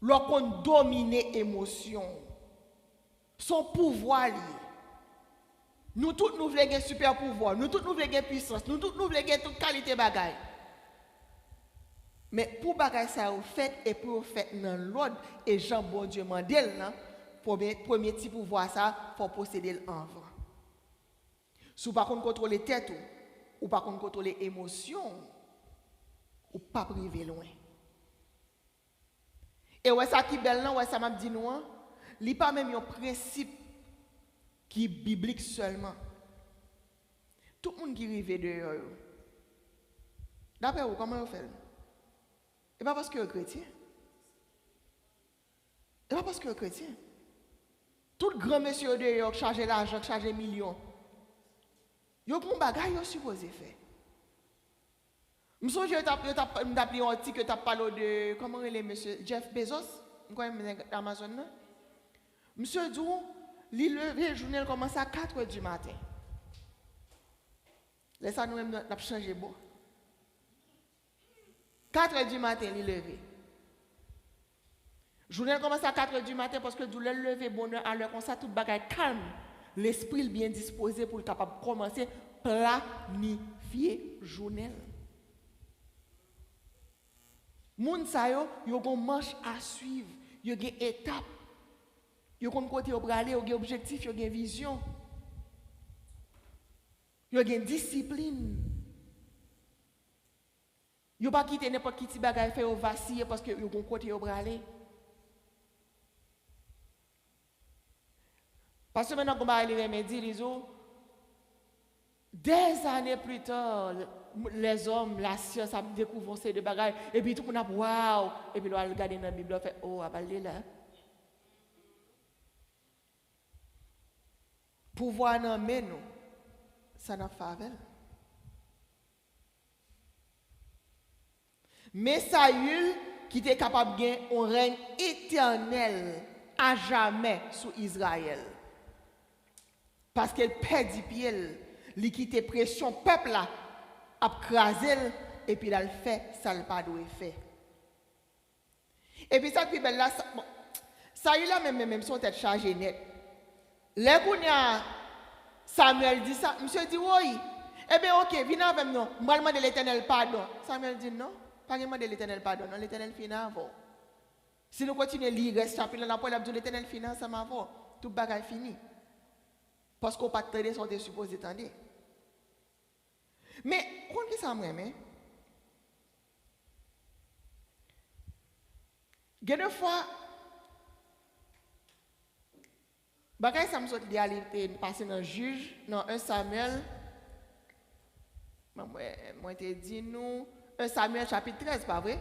lorsqu'on domine les émotions, son pouvoir lié. Nous tous nous voulons un super pouvoir, nous tous nous voulons une puissance, nous tous nous voulons toute qualité bagaille. Mais pour bagaille ça vous fait et pour faire dans l'ordre et Jean bon Dieu mandel là, premier petit pouvoir ça faut posséder en vrai. Si vous pas contrôler tête ou pas contrôler émotion, ou pas privé loin. Et ouais ça qui belle là, ouais ça m'a dit nous, il pas même un principe qui est biblique seulement. Tout le monde qui arrive dehors. D'après vous, comment vous faites? Et pas parce que vous êtes chrétien. Et pas parce que vous êtes chrétien. Tout grand monsieur dehors qui charge l'argent, qui charge millions. Vous avez un bagage que vous supposé faire. Je me souviens que tu as appelé un petit que tu as parlé de, comment il est, monsieur Jeff Bezos, Amazon. Monsieur Dou, il levé, journée commence à 4 h du matin. Laissez nous même changer bon. 4 h du matin, il levé. Journée commence à 4 h du matin parce que Dou le levé bonheur à l'heure comme ça, tout bagage calme. L'esprit bien disposé pour capable commencer planifier journée. Moun sa yo gon manche à suivre, yo gen étape. Yo kon côté yo braler, yo gen objectif, yo gen vision. Yo gen discipline. Yo pas quitter n'importe qui ti bagay fait yo vaciller parce que yo gon côté yo braler. Parce que maintenant qu'on va aller remédier les autres, des années plus tard, les hommes, la science a découvert ces deux bagages. Et puis tout le monde a dit waouh. Et puis on a regardé dans la Bible, on fait oh, à parler là. Pouvoir non mais nous, ça n'a pas fait. Mais Saül, qui était capable de gagner un règne éternel à jamais sous Israël. Parce qu'elle perdit pied, il quittait pression peuple là. A crasé et puis il a le fait, ça le pas doit faire. Et puis ça qui belle là, ça il a même son tête chargée net. Les kounya Samuel dit ça, monsieur dit oui. Eh bien OK, viens avec nous, je vais demander l'Éternel pardon. Samuel dit non, pas demander l'Éternel pardon, non l'Éternel finit avant. Si nous continuons à lire reste chapitre là, pour l'Éternel finit ensemble avant, tout bagage fini. Parce qu'on pas traiter sont supposé attendre. Mais, quand qui ça me remet? Il y a des fois, bagay ça me saute d'aller passer dans le juge, dans 1 Samuel. Moi, te dit nous, 1 Samuel chapitre 13, pas vrai?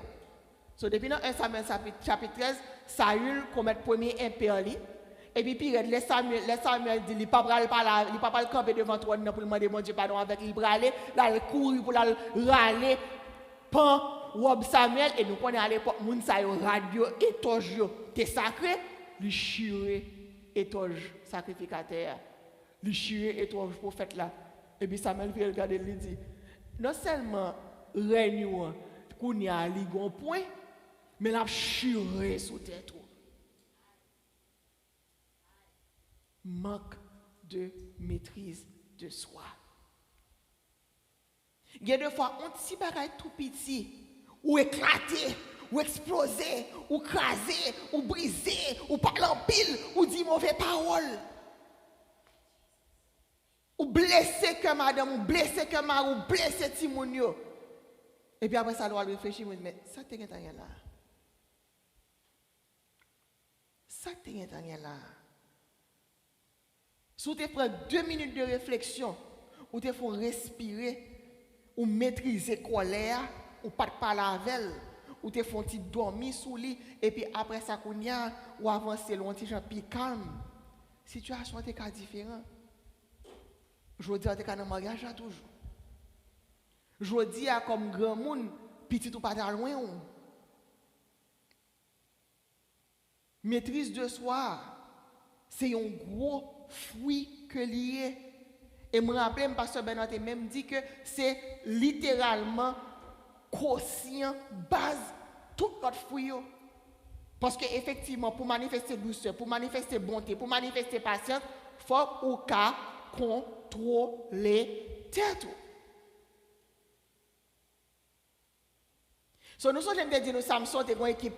So, depuis dans 1 Samuel chapitre 13, Saül commet le premier impère. Et puis, les Samuel dit, il ne peut pas camper devant toi pour demander mon Dieu pardon avec lui. Il va aller, là, il court pour râler, pan, Rob Samuel, et nous connaissons à l'époque, moun sa yo radio, étoge yo, t'es sacré, lui chiré, étoge, sacrificateur, lui chiré, étoge, prophète là. Et puis Samuel vient regarder, lui dit, non seulement règne qu'on y a ligon point, mais l'a chiré sous tête. Manque de maîtrise de soi. Il y a des fois, on petit bagaille tout petit, ou éclaté, ou explosé, ou crasé, ou brisé, ou parler en pile, ou dire mauvaise parole. Ou blessé que madame, ou blessé que mari, ou blessé Timonio. Et puis après ça, on doit réfléchir, mais ça t'es rien là. Ça t'es rien là. Si tu prends 2 minutes de réflexion, ou tu faut respirer, ou maîtriser colère, ou pas parler avec elle, ou tu faut dormir sous lit, et puis après ça, ou avancer loin, tu es plus calme. Situation est différente. Je dis à tes dans mariage toujours. Je dis à comme grand monde, petit ou pas loin. Maîtrise de soi, c'est un gros fruit que lié. Et me rappelle, le pasteur Benoît a même dit que c'est littéralement conscient, base, tout notre fruit. Parce qu'effectivement, pour manifester douceur, pour manifester bonté, pour manifester patience, il faut au cas contrôler tête. So, nous sommes j'aime dire nous Samson t'es une équipe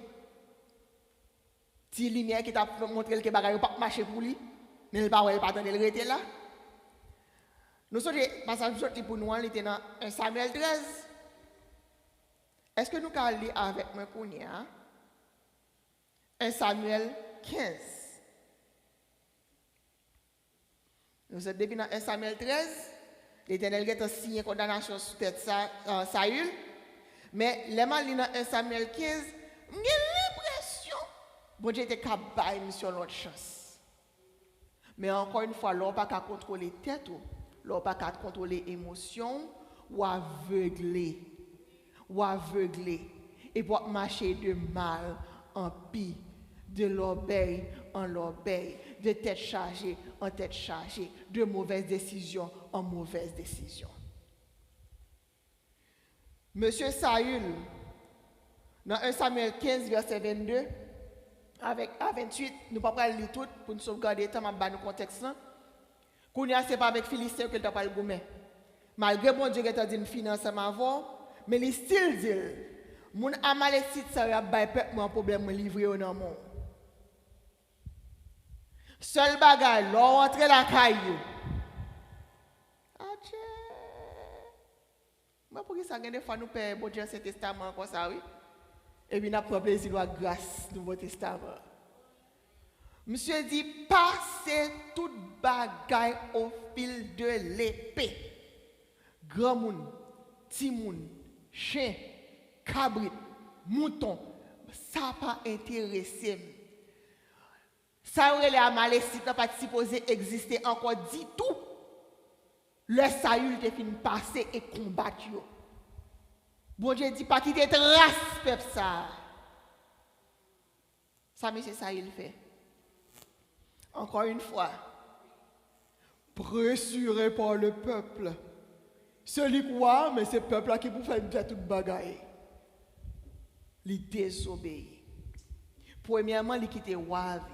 petite lumière qui t'a montré que bagaille pas marcher pour lui, mais il pas attendre le rester là. Nous sommes passage pour nous il était dans 1 Samuel 13. Est-ce que nous allons lire avec moi pour 1 Samuel 15. Nous sommes depuis dans 1 Samuel 13. L'Éternel a signé condamnation sur tête Saül. Mais les mal dans 1 Samuel 15, j'ai l'impression que Dieu était capable sur notre chance. Mais encore une fois, l'on pas qu'à contrôler tête, l'on pas qu'à contrôler émotion ou aveugler. Et pour marcher de mal en pis, de l'orgueil en l'orgueil, de tête chargée en tête chargée, de mauvaises décisions en mauvaises décisions. Monsieur Saül, dans 1 Samuel 15, verset 22, à 28, nous ne pouvons pas lire tout pour nous sauvegarder le temps, mais nous contexte. Qu'on ce n'est pas avec Philistin que tu as pas le gourmet. Malgré bon Dieu qui a dit une finance avant, mais les style dit, mon amalécite ça va pas un problème livré dans le monde. Seul bagage, l'on rentre la caillou. Mais pour ça, des fois, nous payons bon Dieu Ancien Testament comme ça, oui. Et puis, nous avons plaisir de grâce du Nouveau Testament. Monsieur dit, passez toute bagaille au fil de l'épée. Grand moun, petit moun, chien, cabrit, mouton, ça pas intéressé. Ça aurait les amalécites n'a pas supposé exister encore dit tout. Le Saül te fin passer et combattre. Bon Dieu dit pas quitter trace peuple ça. Ça monsieur Saül fait. Encore une fois. Pressuré par le peuple. Celui quoi, mais c'est le peuple là qui pour faire toute bagaille. Il désobéit. Premièrement, il quitte roi vivre.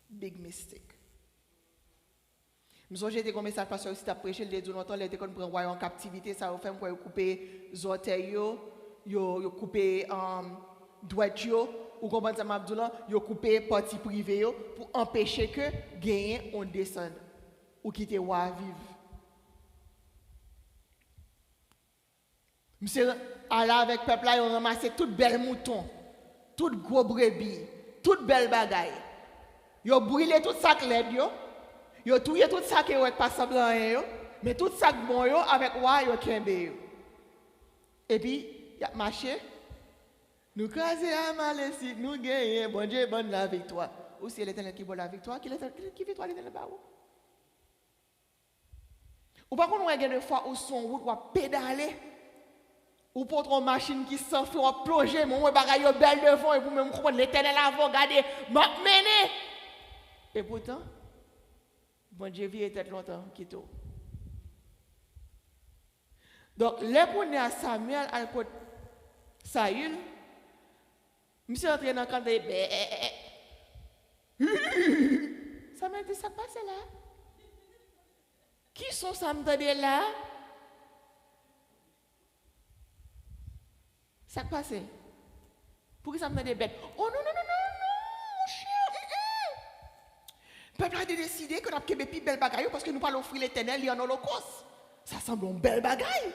Big mistake. J'ai été comme message parce que si tu as prêché le dit longtemps, il était comme prendre en captivité, ça va faire quoi couper les orteils, yo couper doigts ou comment ça m'a dit là, yo couper partie privée pour empêcher que gagner on descende ou quitter roi vivre. Monsieur Allah avec peuple là, ils ont ramassé toutes belles moutons, toutes gros brebis, toutes belles bagailles. Ils ont brûlé tout ça LED yo. Yo touye tout ça qui est pas semblant yo, mais tout ça bon yo avec roi yo kembe yo. Et puis y a marché Nous craser à Malaisie, nous gagnons, bon Dieu, bonne la victoire. Ou c'est l'Éternel qui bonne la victoire, qui victoire l'Éternel par où? Ou par contre, on a des fois où son route va pédaler. Ou pour une machine qui s'enfuit, on va plonger, mais on va bagaille belle devant et vous même comprendre l'Éternel avant, regardez, m'a mené. Et pourtant, bon Dieu vit était longtemps qui tout. Donc, les qu'on est à Samuel, à l'époque Saül, monsieur entré dans le camp de Samuel dit, ça passe là. Qui sont ça me là? Ça passe. Pour qui ça me des bêtes? Oh non, mon chien. Le peuple a décidé qu'on a des plus belles bagailles parce que nous allons offrir l'Éternel en holocauste. Ça semble une belle bagaille.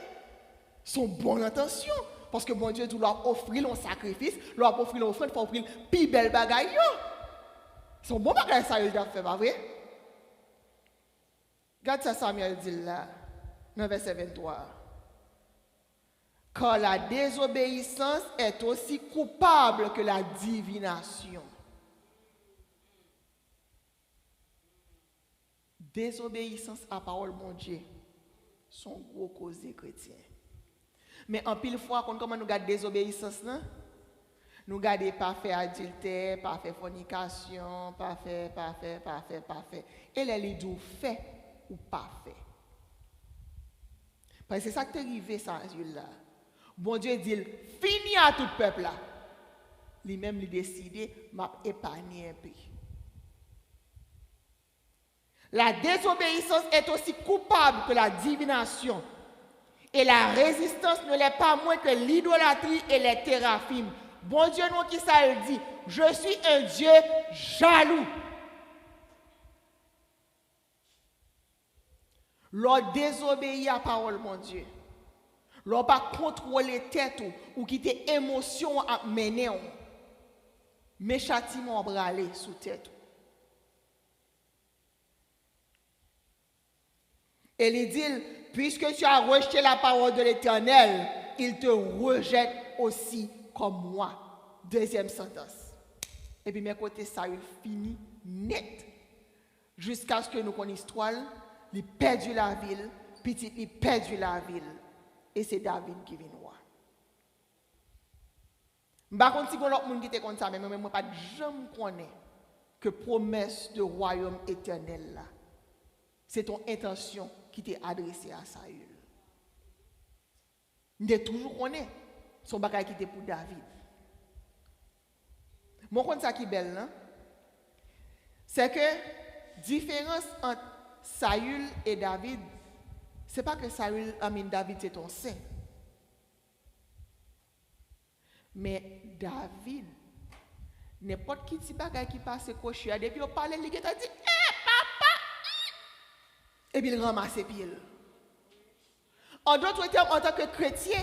Son bonne intention. Parce que mon Dieu, tu leur offrir un sacrifice, leur offrir l'offrande, il faut offrir plus belle bagaille. Son bon bagaille, ça, il a fait, pas vrai? Regarde ça, Samuel dit là, dans verset 23. Car la désobéissance est aussi coupable que la divination. Désobéissance à la parole de mon Dieu, sont gros causés chrétiens. Mais en pile fois, quand nous regardons désobéissance, nous regardons pas faire adultère, pas faire fornication, pas faire. Et les dit fait ou pas fait. Parce que c'est ça qui est arrivé, ça, là. Bon Dieu dit, fini à tout le peuple là. Lui-même, il décide, m'a épargné un peu. La désobéissance est aussi coupable que la divination. Et la résistance ne l'est pas moins que l'idolâtrie et les téraphimes. Bon Dieu, nous qui ça il dit, je suis un Dieu jaloux. L'on désobéit à la parole, mon Dieu. L'on pas contrôler tête ou quitter émotion à mener. Mais châtiment bralé sous tête. Et il dit, puisque tu as rejeté la parole de l'Éternel, il te rejette aussi comme moi. Deuxième sentence. Et puis mes côtés, ça il finit net. Jusqu'à ce que nous connaissions l'histoire, il a perdu la ville, petit il a perdu la ville. Et c'est David qui vient voir. Par contre, si l'autre monde qui était comme ça, mais moi, je ne sais jamais connaître que promesse de royaume éternel là. C'est ton intention qui t'est adressée à Saül. Je toujours connaît son bagage qui était pour David. Mon compte ça qui est belle, hein? C'est que différence entre Saül et David, c'est pas que David c'est ton saint. Mais David, n'importe qui petit bagage qui passe coché, depuis on parle, il a dit, papa! Et puis il ramasse ses pieds. En d'autres termes, en tant que chrétien,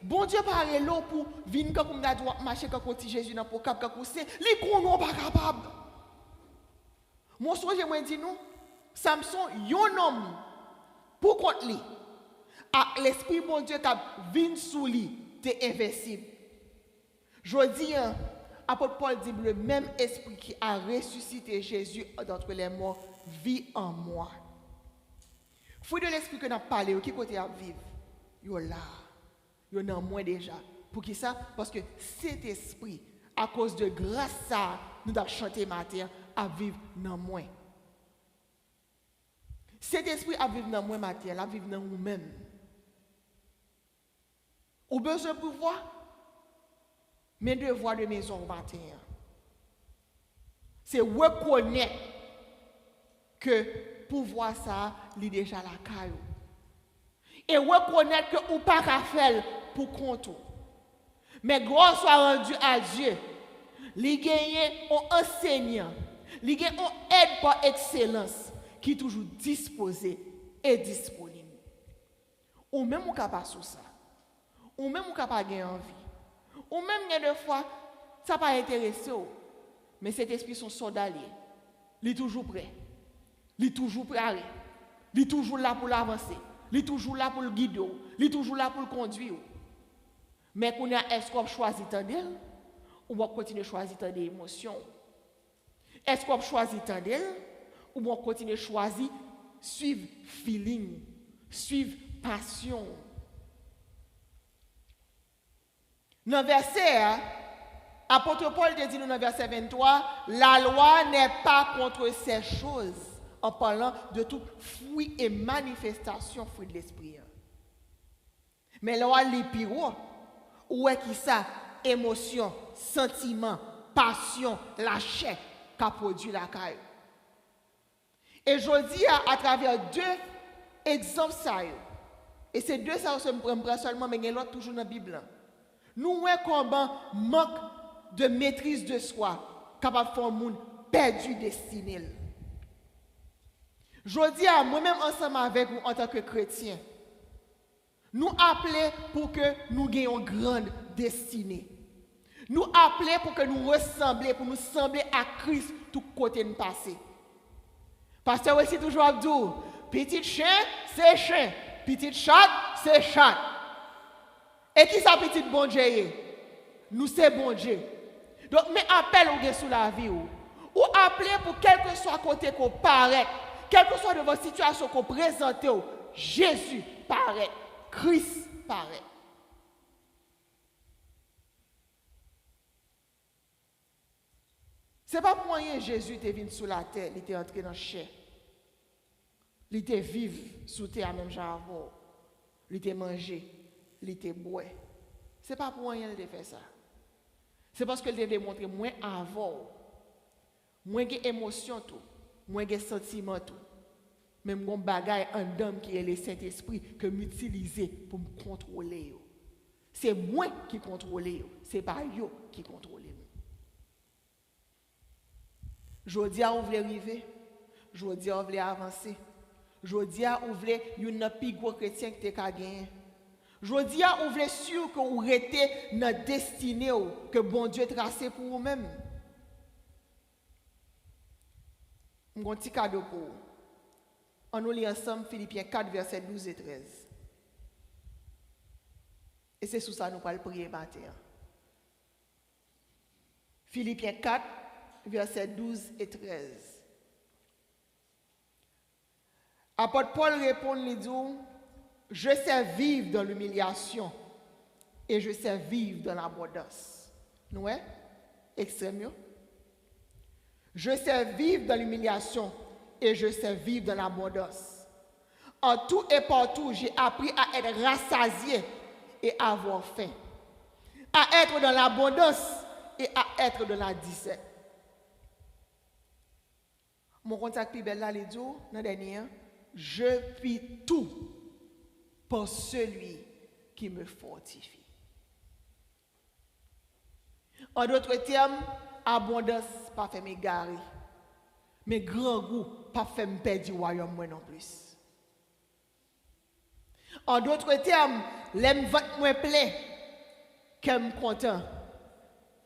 bon Dieu parle là pour venir comme on doit marcher comme petit Jésus dans pour cap comme c'est, les qu'on pas capable. Mon soeur, je me dis nous, Samson, un homme pour contre lui, à l'esprit bon Dieu qui vient sous lui, c'est invincible. Je dis, apôtre Paul dit, le même esprit qui a ressuscité Jésus d'entre les morts vit en moi. Fruit de l'esprit que nous avons parlé, qui côté à vivre, yo là, yo dans moi déjà. Pour qui ça? Parce que cet esprit, à cause de grâce ça, nous avons chanté matin, à vivre dans moi. Cet esprit à vivre dans moi matin, à vivre dans nous-mêmes. Au besoin de pouvoir, mes devoirs de maison au matin, c'est reconnaître que pouvoir ça, il est déjà la caillou. Et reconnaître que ou pas qu'à faire pour compte. Mais gloire soit rendue à Dieu. Il gagne un enseignant, il gagne un aide par excellence qui est toujours disposé et disponible. Ou même ou capable sur ça. Ou même ou capable gagner envie. Ou même il y a des fois ça pas intéressé. Mais cet esprit son soldat, il est toujours prêt. Il est toujours prêt. Il est toujours là pour l'avancer. Il est toujours là pour le guider. Il est toujours là pour le conduire. Mais qu'on a est-ce qu'on choisit d'elle? ou on continue à choisir tant d'émotions? Est-ce qu'on choisit tant d'elle ou on continue à choisir suivre feeling, suivre passion? Dans le verset, apôtre Paul te dit dans le verset 23, la loi n'est pas contre ces choses, en parlant de tout fruit et manifestation fruit de l'esprit. Mais la loi les pires, où est qui ça? Émotion, sentiment, passion, la chair qu'a produit la caille. Et je dis à travers deux exemples ça, et ces deux ça je prends seulement, mais il y a l'autre toujours dans la Bible. Nous voyons comment manque de maîtrise de soi capable de faire un monde perdu destiné. Je dis à moi-même ensemble avec vous en tant que chrétiens, nous appelons pour que nous ayons une grande destinée. Nous appelons pour que nous ressemblions, pour nous sembler à Christ tout côté de passé. Pasteur aussi toujours Abdou, petit chien, c'est chien. Petit chat, c'est chat. Et qui ça petit bon Dieu? Nous c'est bon Dieu. Donc, mais appel ou sous la vie ou appelez pour quel que soit côté qu'on paraît, quelle que soit de votre situation qu'on présente, Jésus paraît, Christ paraît. Ce n'est pas pour rien que Jésus était venu sous la terre, il était entré dans le chair. Il était vivre sous terre même avant. Il était mangé, il était boire. Ce n'est pas pour rien qu'il a fait ça. C'est parce qu'il devait montrer moins avant, moins d'émotion tout, moins de sentiments tout. Même mon bagage en dame qui est le Saint-Esprit que m'utiliser pour me contrôler. C'est moi qui contrôle, c'est pas yo qui contrôle. Je dis à vous voulez arriver, je dis à vous voulez avancer, je dis à vous voulez une plus gros chrétien que tu as gagné. Je dis à vous voulez sûr que vous êtes dans la destinée que bon Dieu a tracé pour vous-même. Je vais un petit cadeau pour vous. On nous lit ensemble Philippiens 4, versets 12 et 13. Et c'est sous ça que nous allons prier matin. Philippiens 4, versets 12 et 13. Apôtre Paul répond, il dit, je sais vivre dans l'humiliation et je sais vivre dans l'abondance. Nous, extrêmement. Je sais vivre dans l'humiliation et je sais vivre dans l'abondance. En tout et partout, j'ai appris à être rassasié et à avoir faim. À être dans l'abondance et à être dans la disette. Mon contact plus belle là, les dit, dans le dernier, je puis tout pour celui qui me fortifie. En d'autres termes, abondance pas fait m'égarer, mais grand goût pas fait me perdre du royaume moi non plus. En d'autres termes, l'aime vote moins plein, qu'aime content,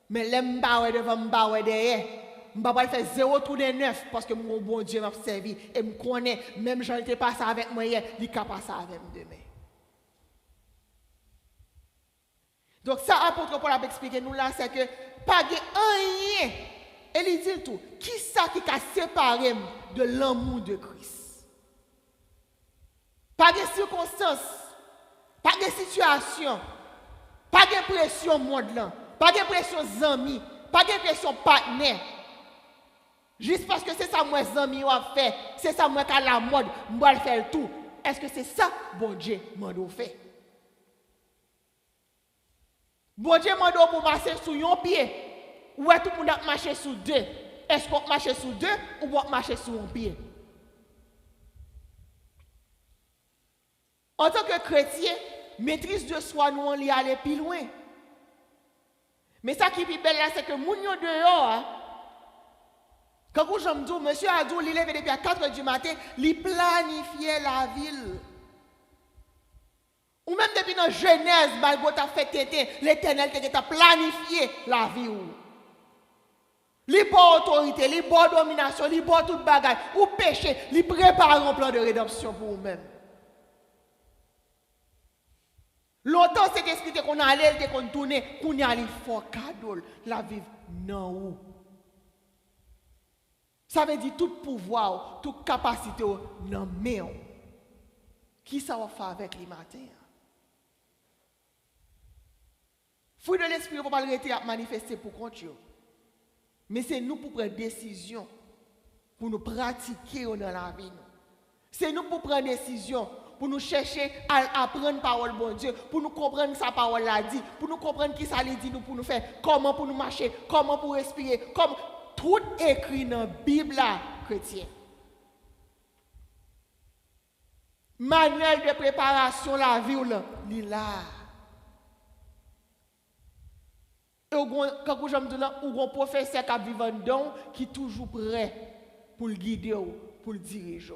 mais l'aime baoué devant me derrière. Je ne vais pas faire 0 tour de 9 parce que mon bon Dieu m'a servi et me connaît, même si je n'étais pas ça avec moi hier, il est capable de passer avec moi demain. Donc ça, apôtre Paul a expliqué nous là, c'est que pas de rien. Et il dit tout, qui ça qui a séparé de l'amour de Christ? Pas de circonstances, pas de situation, pas de pression monde là, pas de pression amis, pas de pression partenaire. Juste parce que c'est ça moi amis ont fait, c'est ça moi qui a la mode, moi le faire tout. Est-ce que c'est ça bon Dieu m'a fait? Bon Dieu m'a pour marcher sur un pied. Ou est tout le monde a marché sur deux? Est-ce qu'on marche sur deux ou on marche sur un pied? En tant que chrétien, maîtrise de soi, nous on y aller plus loin. Mais ça qui est plus belle là, c'est que moun yo dehors, quand je me dis, monsieur Adou, il lève depuis 4 h du matin, il planifiait la ville. Ou même depuis dans Genèse, Balgo t'a fait têter, l'Éternel t'a planifié la vie. Li bon autorité, li bon domination, li bon toute bagaille, ou péché, li prépare un plan de rédemption pour vous-même. Longtemps, cet esprit qu'on allait, qu'on tournait, qu'on y allait fort cadeau, la vivre non ou. Ça veut dire tout pouvoir, toute capacité non mais. Qui ça va faire avec les matins? Fruit de l'esprit, on ne peut pas le rester à manifester pour compte. Mais c'est nous pour prendre décision, pour nous pratiquer dans la vie. C'est nous pour prendre décision, pour nous chercher à apprendre parole bon Dieu, pour nous comprendre sa parole l'a dit, pour nous comprendre qui ça dit nous pour nous faire, comment pour nous marcher, comment pour respirer, comme tout écrit dans la Bible chrétien. Manuel de préparation la vie il là. Et quand je me dis là, ou un professeur qui vit en don qui est toujours prêt pour le guider, pour le diriger.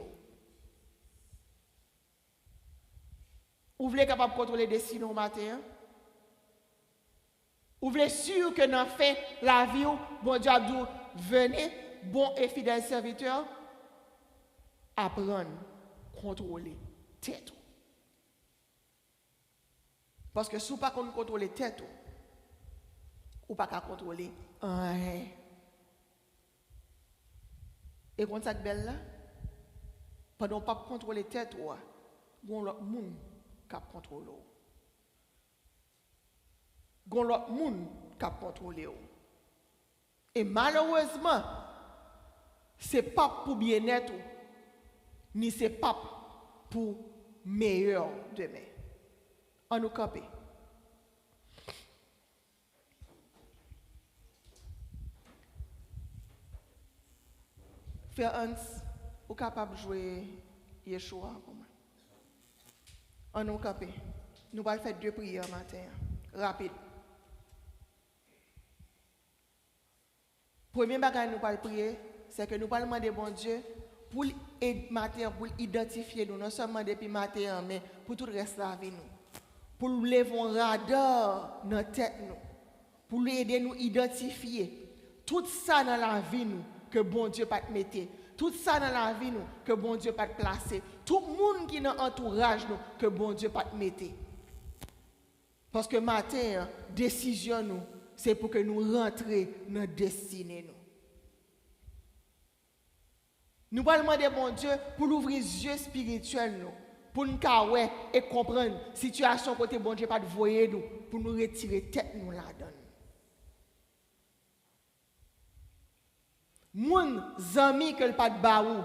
Vous voulez capable de contrôler les décisions au matin? Vous voulez sûr que dans fait la vie, bon Dieu a dit, venez, bon et fidèle serviteur, apprendre, contrôler tête. Parce que si vous ne pouvez pas contrôler tête, ou pas qu'à contrôler rien. Et quand ça belle là, pendant pas contrôler tête ou bon l'autre monde qui contrôle. Gon l'autre monde qui contrôler. Et malheureusement, c'est pas pour bien-être ni c'est pas pour meilleur demain. On nous camper. Frère Hans, vous êtes capable de jouer Yeshua pour moi. On nous capé. Nous allons faire 2 prières matin. Rapide. Premier bagage nous allons prier, c'est que nous allons demander bon Dieu pour matin, pour identifier nous, non seulement depuis matin, mais pour tout le reste de la vie nous. Pour lever un radar dans la tête nous. Pour aider nous à identifier tout ça dans la vie nous. Que bon Dieu pas te mettre. Tout ça dans la vie nous, que bon Dieu pas te placer. Tout le monde qui est dans l'entourage nous, que bon Dieu pas te mettre. Parce que matin, décision nous, c'est pour que nous rentrions dans la destinée nous. Nous allons demander bon Dieu pour l'ouvrir les yeux spirituels nous, pour nous voir et comprendre la situation côté bon Dieu pas de voyer nous, pour nous retirer tête nous là-dedans. Moun zami que le pas de baou,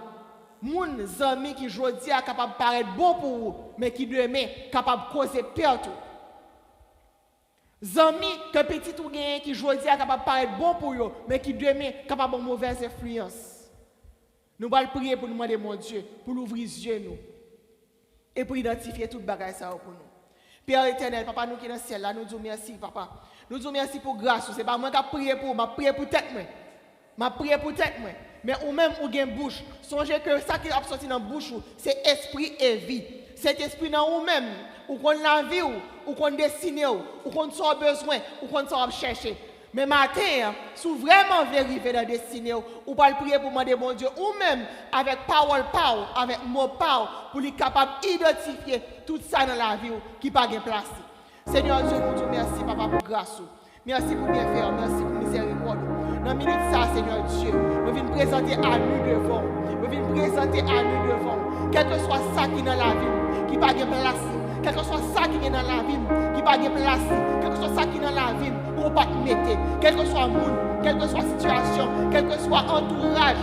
moun zami qui jodi a capable de paraître bon pour vous, mais qui demain capable de causer perte. Zami que petit ou gain qui jodi a capable de paraître bon pour vous, mais qui demain capable de mauvaise influence. Nous allons prier pour nous demander mon Dieu, pour l'ouvrir les yeux nous, et pour identifier toute bagaille ça pour nous. Père éternel, papa nous qui est dans le ciel là, nous disons merci papa. Nous disons merci pour grâce, c'est pas moi qui prier pour, m'a prier pour tête moi. Ma prière pour tête moi, mais ou même ou gen bouche, songez que ça qui a sorti dans bouche c'est esprit et vie. Cet esprit dans ou même, ou qu'on la vie ou qu'on destine ou qu'on soit besoin ou qu'on soit chercher. Mais matin, si vous vraiment voulez arriver dans la destinée, ou pas le prier pour demander mon Dieu, ou même avec parole, avec mot, pour être capable d'identifier tout ça dans la vie qui n'a pas de place. Seigneur Dieu, nous disons merci papa pour grâce. Merci pour bien faire, merci pour miséricorde. Dans la minute ça, Seigneur Dieu, je viens présenter à nous devant. Je viens présenter à nous devant. Quel que soit ça qui est dans la vie, qui n'a pas de place. Quel que soit ça qui est dans la vie, qui n'a pas de place. Quel que soit ça qui est dans la vie, qu'on ne peut pas mettre. Quel que soit le monde, quelle que soit la situation, quel que soit l'entourage,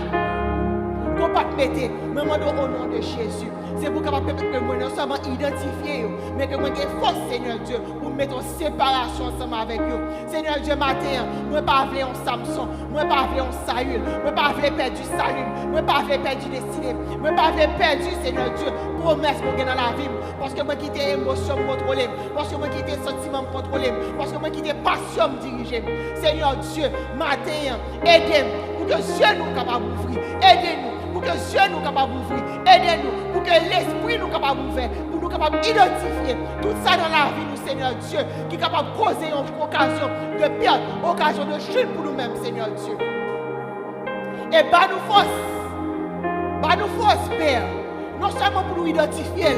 qu'on ne peut pas mettre. Mais moi, au nom de Jésus, c'est pour capable que moi non seulement identifier, mais que moi j'ai force, Seigneur Dieu, pour mettre en séparation ensemble avec eux. Seigneur Dieu, matin, moi pas vouloir en Samson, moi pas vouloir en Saül, moi pas vouloir perdre du salut, moi pas vouloir perdre du destinée, moi pas vouloir perdre, Seigneur Dieu, promesse qu'on a dans la vie, parce que moi qui t'ai émotion contrôlée, parce que moi qui t'ai sentiment contrôlé, parce que moi qui t'ai passion dirigée. Seigneur Dieu, matin, aidez-nous pour que Dieu nous capable d'ouvrir, aidez-nous pour que Dieu nous capable d'ouvrir, aidez-nous pour que l'esprit nous capable d'ouvrir, pour nous capable d'identifier tout ça dans la vie, nous, Seigneur Dieu, qui est capable de causer une occasion de perte, occasion de chute pour nous-mêmes, Seigneur Dieu. Et bah nous force, Père, non seulement pour nous identifier,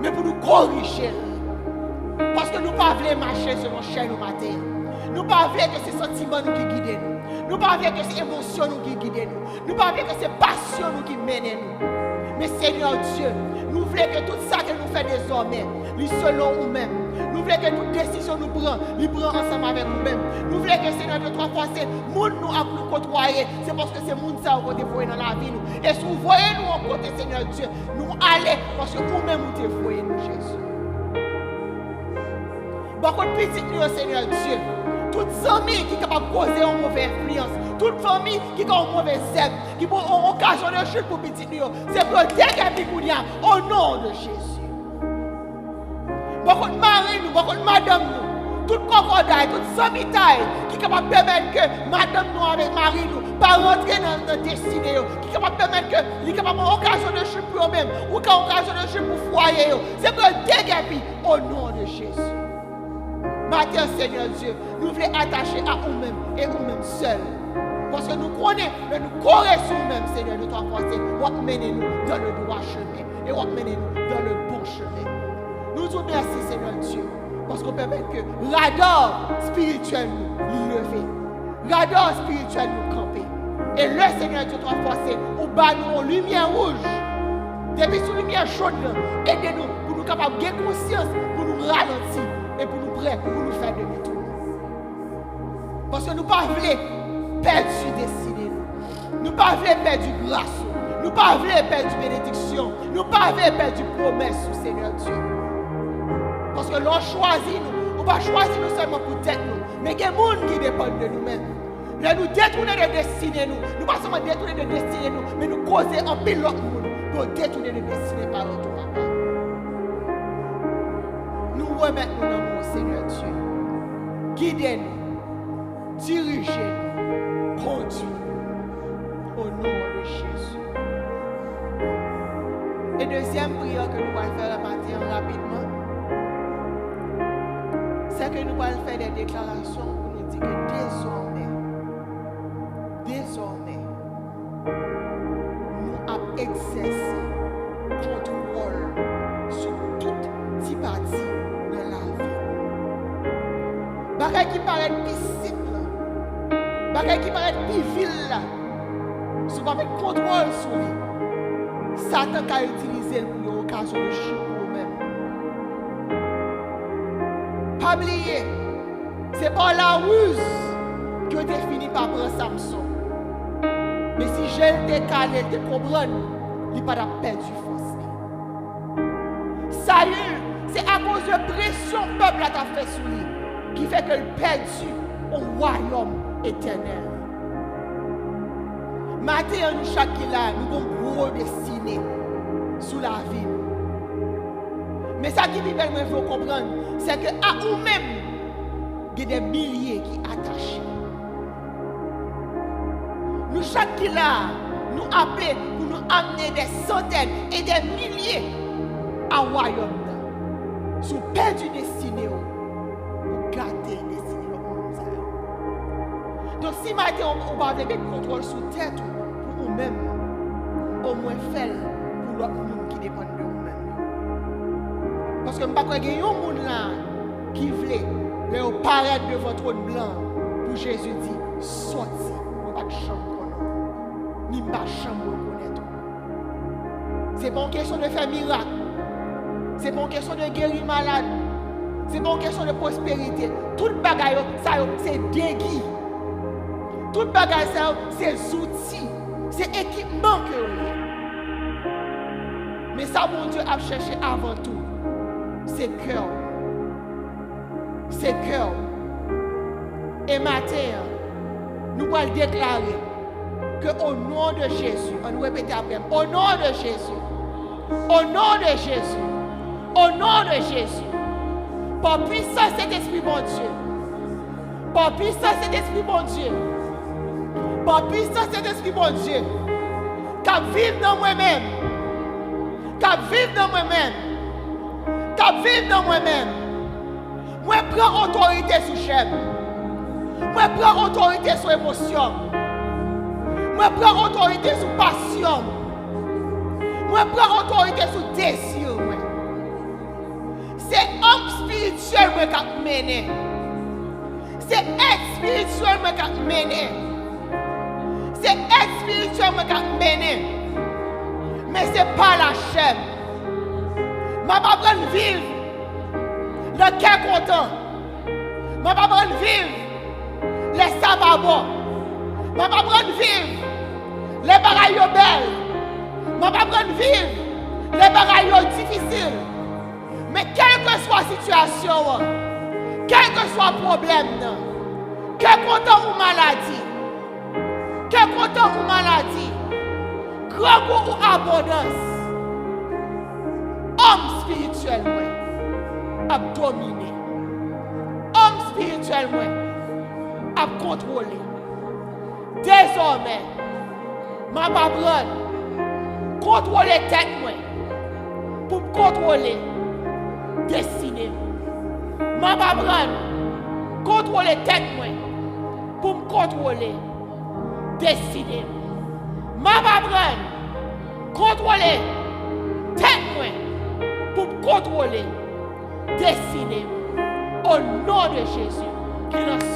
mais pour nous corriger. Parce que nous ne pouvons pas marcher selon chair ou matin. Nous ne pouvons pas que c'est sentiments nous qui guident nous. Nous ne pouvons pas que c'est émotions nous qui guident nous. Nous ne pouvons pas que c'est passion nous qui mènent nous. Mais Seigneur Dieu, nous voulons que tout ça que nous faisons désormais, nous selon nous-mêmes. Nous voulons que toute décision nous prend, nous prend ensemble avec nous-mêmes. Nous voulons que Seigneur de trois fois, c'est le monde nous a nous côtoyer. C'est parce que c'est le monde ça qu'on voyé dans la vie. Et si vous voyez nous en côté, Seigneur Dieu, nous allons parce que nous-mêmes nous te voyons, nous, Jésus. Beaucoup de petits nous, Seigneur Dieu. Toute famille qui est capable de causer une mauvaise influence, toute famille qui a une mauvaise zèbre, qui a une occasion de chute pour petit nous, c'est pour dégager au nom de Jésus. Beaucoup de maris, beaucoup de madame, toute cocodaille, toute famille qui est capable de permettre que madame nous avec mari nous pas rentrer dans notre destinée, qui est capable de permettre que il est capable une occasion de chute pour eux-mêmes, ou une occasion de chute pour foyer, c'est pour dégager au nom de Jésus. Maintenant, Seigneur Dieu, nous voulons attacher à nous-mêmes et nous-mêmes seuls. Parce que nous connaissons, mais nous connaissons nous-mêmes, Seigneur, de toi forcer, pour mener nous dans le droit chemin et pour mener nous dans le bon chemin. Nous vous remercions, Seigneur Dieu, parce qu'on permet que radar spirituel nous lever, radar spirituel nous camper. Et le Seigneur Dieu, toi forcer, au bas nous en lumière rouge. Depuis sous lumière chaude, aidez-nous pour nous capables de gagner conscience, pour nous ralentir. Et pour nous prêts, pour nous faire demi-tour. Parce que nous ne pouvons pas perdre destinée. Nous ne pouvons pas perdre grâce. Nous ne pouvons pas perdre bénédiction. Nous ne pouvons pas perdre promesse, Seigneur Dieu. Parce que l'on choisit nous. On ne va pas choisir nous seulement pour tête nous. Mais il y a des gens qui dépendent de nous-mêmes. Là, nous détourner de destinée nous. Nous ne pas seulement détourner de destinée nous, mais nous causer un pilote pour détourner de destinée par retour. Nous remettons dans nous, Seigneur Dieu. Guidez-nous, dirigez-nous, conduisez-nous au nom de Jésus. Et deuxième prière que nous allons faire matin rapidement, c'est que nous allons faire des déclarations pour nous dire que désormais, nous avons exercé contrôle sur toute petite partie. Bagay qui paraît plus simple, bagay qui paraît plus vil, si on met contrôle sur lui, Satan a utilisé pour une occasion de chute pour nous-mêmes. Pas oublier, c'est pas la ruse que tu fini par prendre Samson. Mais si je le décale, te comprendre, il n'a pas perdu force. Saül, c'est à cause de pression que le peuple a fait sur lui. Qui fait que le perdu au royaume éternel. Maintenant, nous, chaque là, nous avons une grosse destinée sous la vie. Mais ça qui vient de vous comprendre, c'est qu'à nous-mêmes, il y a des milliers qui sont attachés. Nous, chaque là, nous appelons pour nous amener des centaines et des milliers à royaume. Sous perdu destinée. Garder destinée le monde. Donc si maintenant on va mettre contrôle sous tête pour nous-mêmes, au moins faire pour l'autre monde qui dépend de nous-mêmes. Parce que je ne sais pas qu'il y a un monde là qui veut paraître devant votre trône blanc pour Jésus dit sorti, on va pas de chambre ni pas chambre reconnaître. C'est pas une question de faire miracle. C'est pas une question de guérir malade. C'est pas une question de prospérité. Tout bagaille, ça c'est déguis. Tout bagaille, ça c'est outils. C'est équipement que vous avez. Mais ça, mon Dieu a cherché avant tout. C'est cœur. C'est cœur. Et matin, nous allons déclarer que au nom de Jésus, on nous répète après, au nom de Jésus, au nom de Jésus, au nom de Jésus, par puissance cet esprit mon Dieu, par puissance cet esprit mon Dieu, par puissance cet esprit mon Dieu, qu'à vivre dans moi-même, qu'à vivre dans moi-même, qu'à vivre dans moi-même, moi prends autorité sur chair, moi prends autorité sur émotion, moi prends autorité sur passion, moi prends autorité sur désir. C'est homme spirituel spirituel qui a mené. C'est aide spirituel qui a mené. C'est aide spirituel qui a mené. Mais ce n'est pas la chair. Je ne vais pas prendre vivre le cœur content. Je ne vais pas prendre vivre les sabbats. Je ne vais pas prendre vivre les bagailles belles. Je ne vais pas prendre vivre les bagailles difficiles. Mais quelle que soit la situation, quel que soit le problème, quel content ou maladie, grand goût ou abondance, homme spirituel, a dominé. Homme spirituel, a contrôlé. Désormais, ma pas contrôler tête, pour contrôler destinée. Ma pas contrôler tête, pour me contrôler destinée. Ma pas contrôler tête, pour me contrôler destinée. Au nom de Jésus, qui est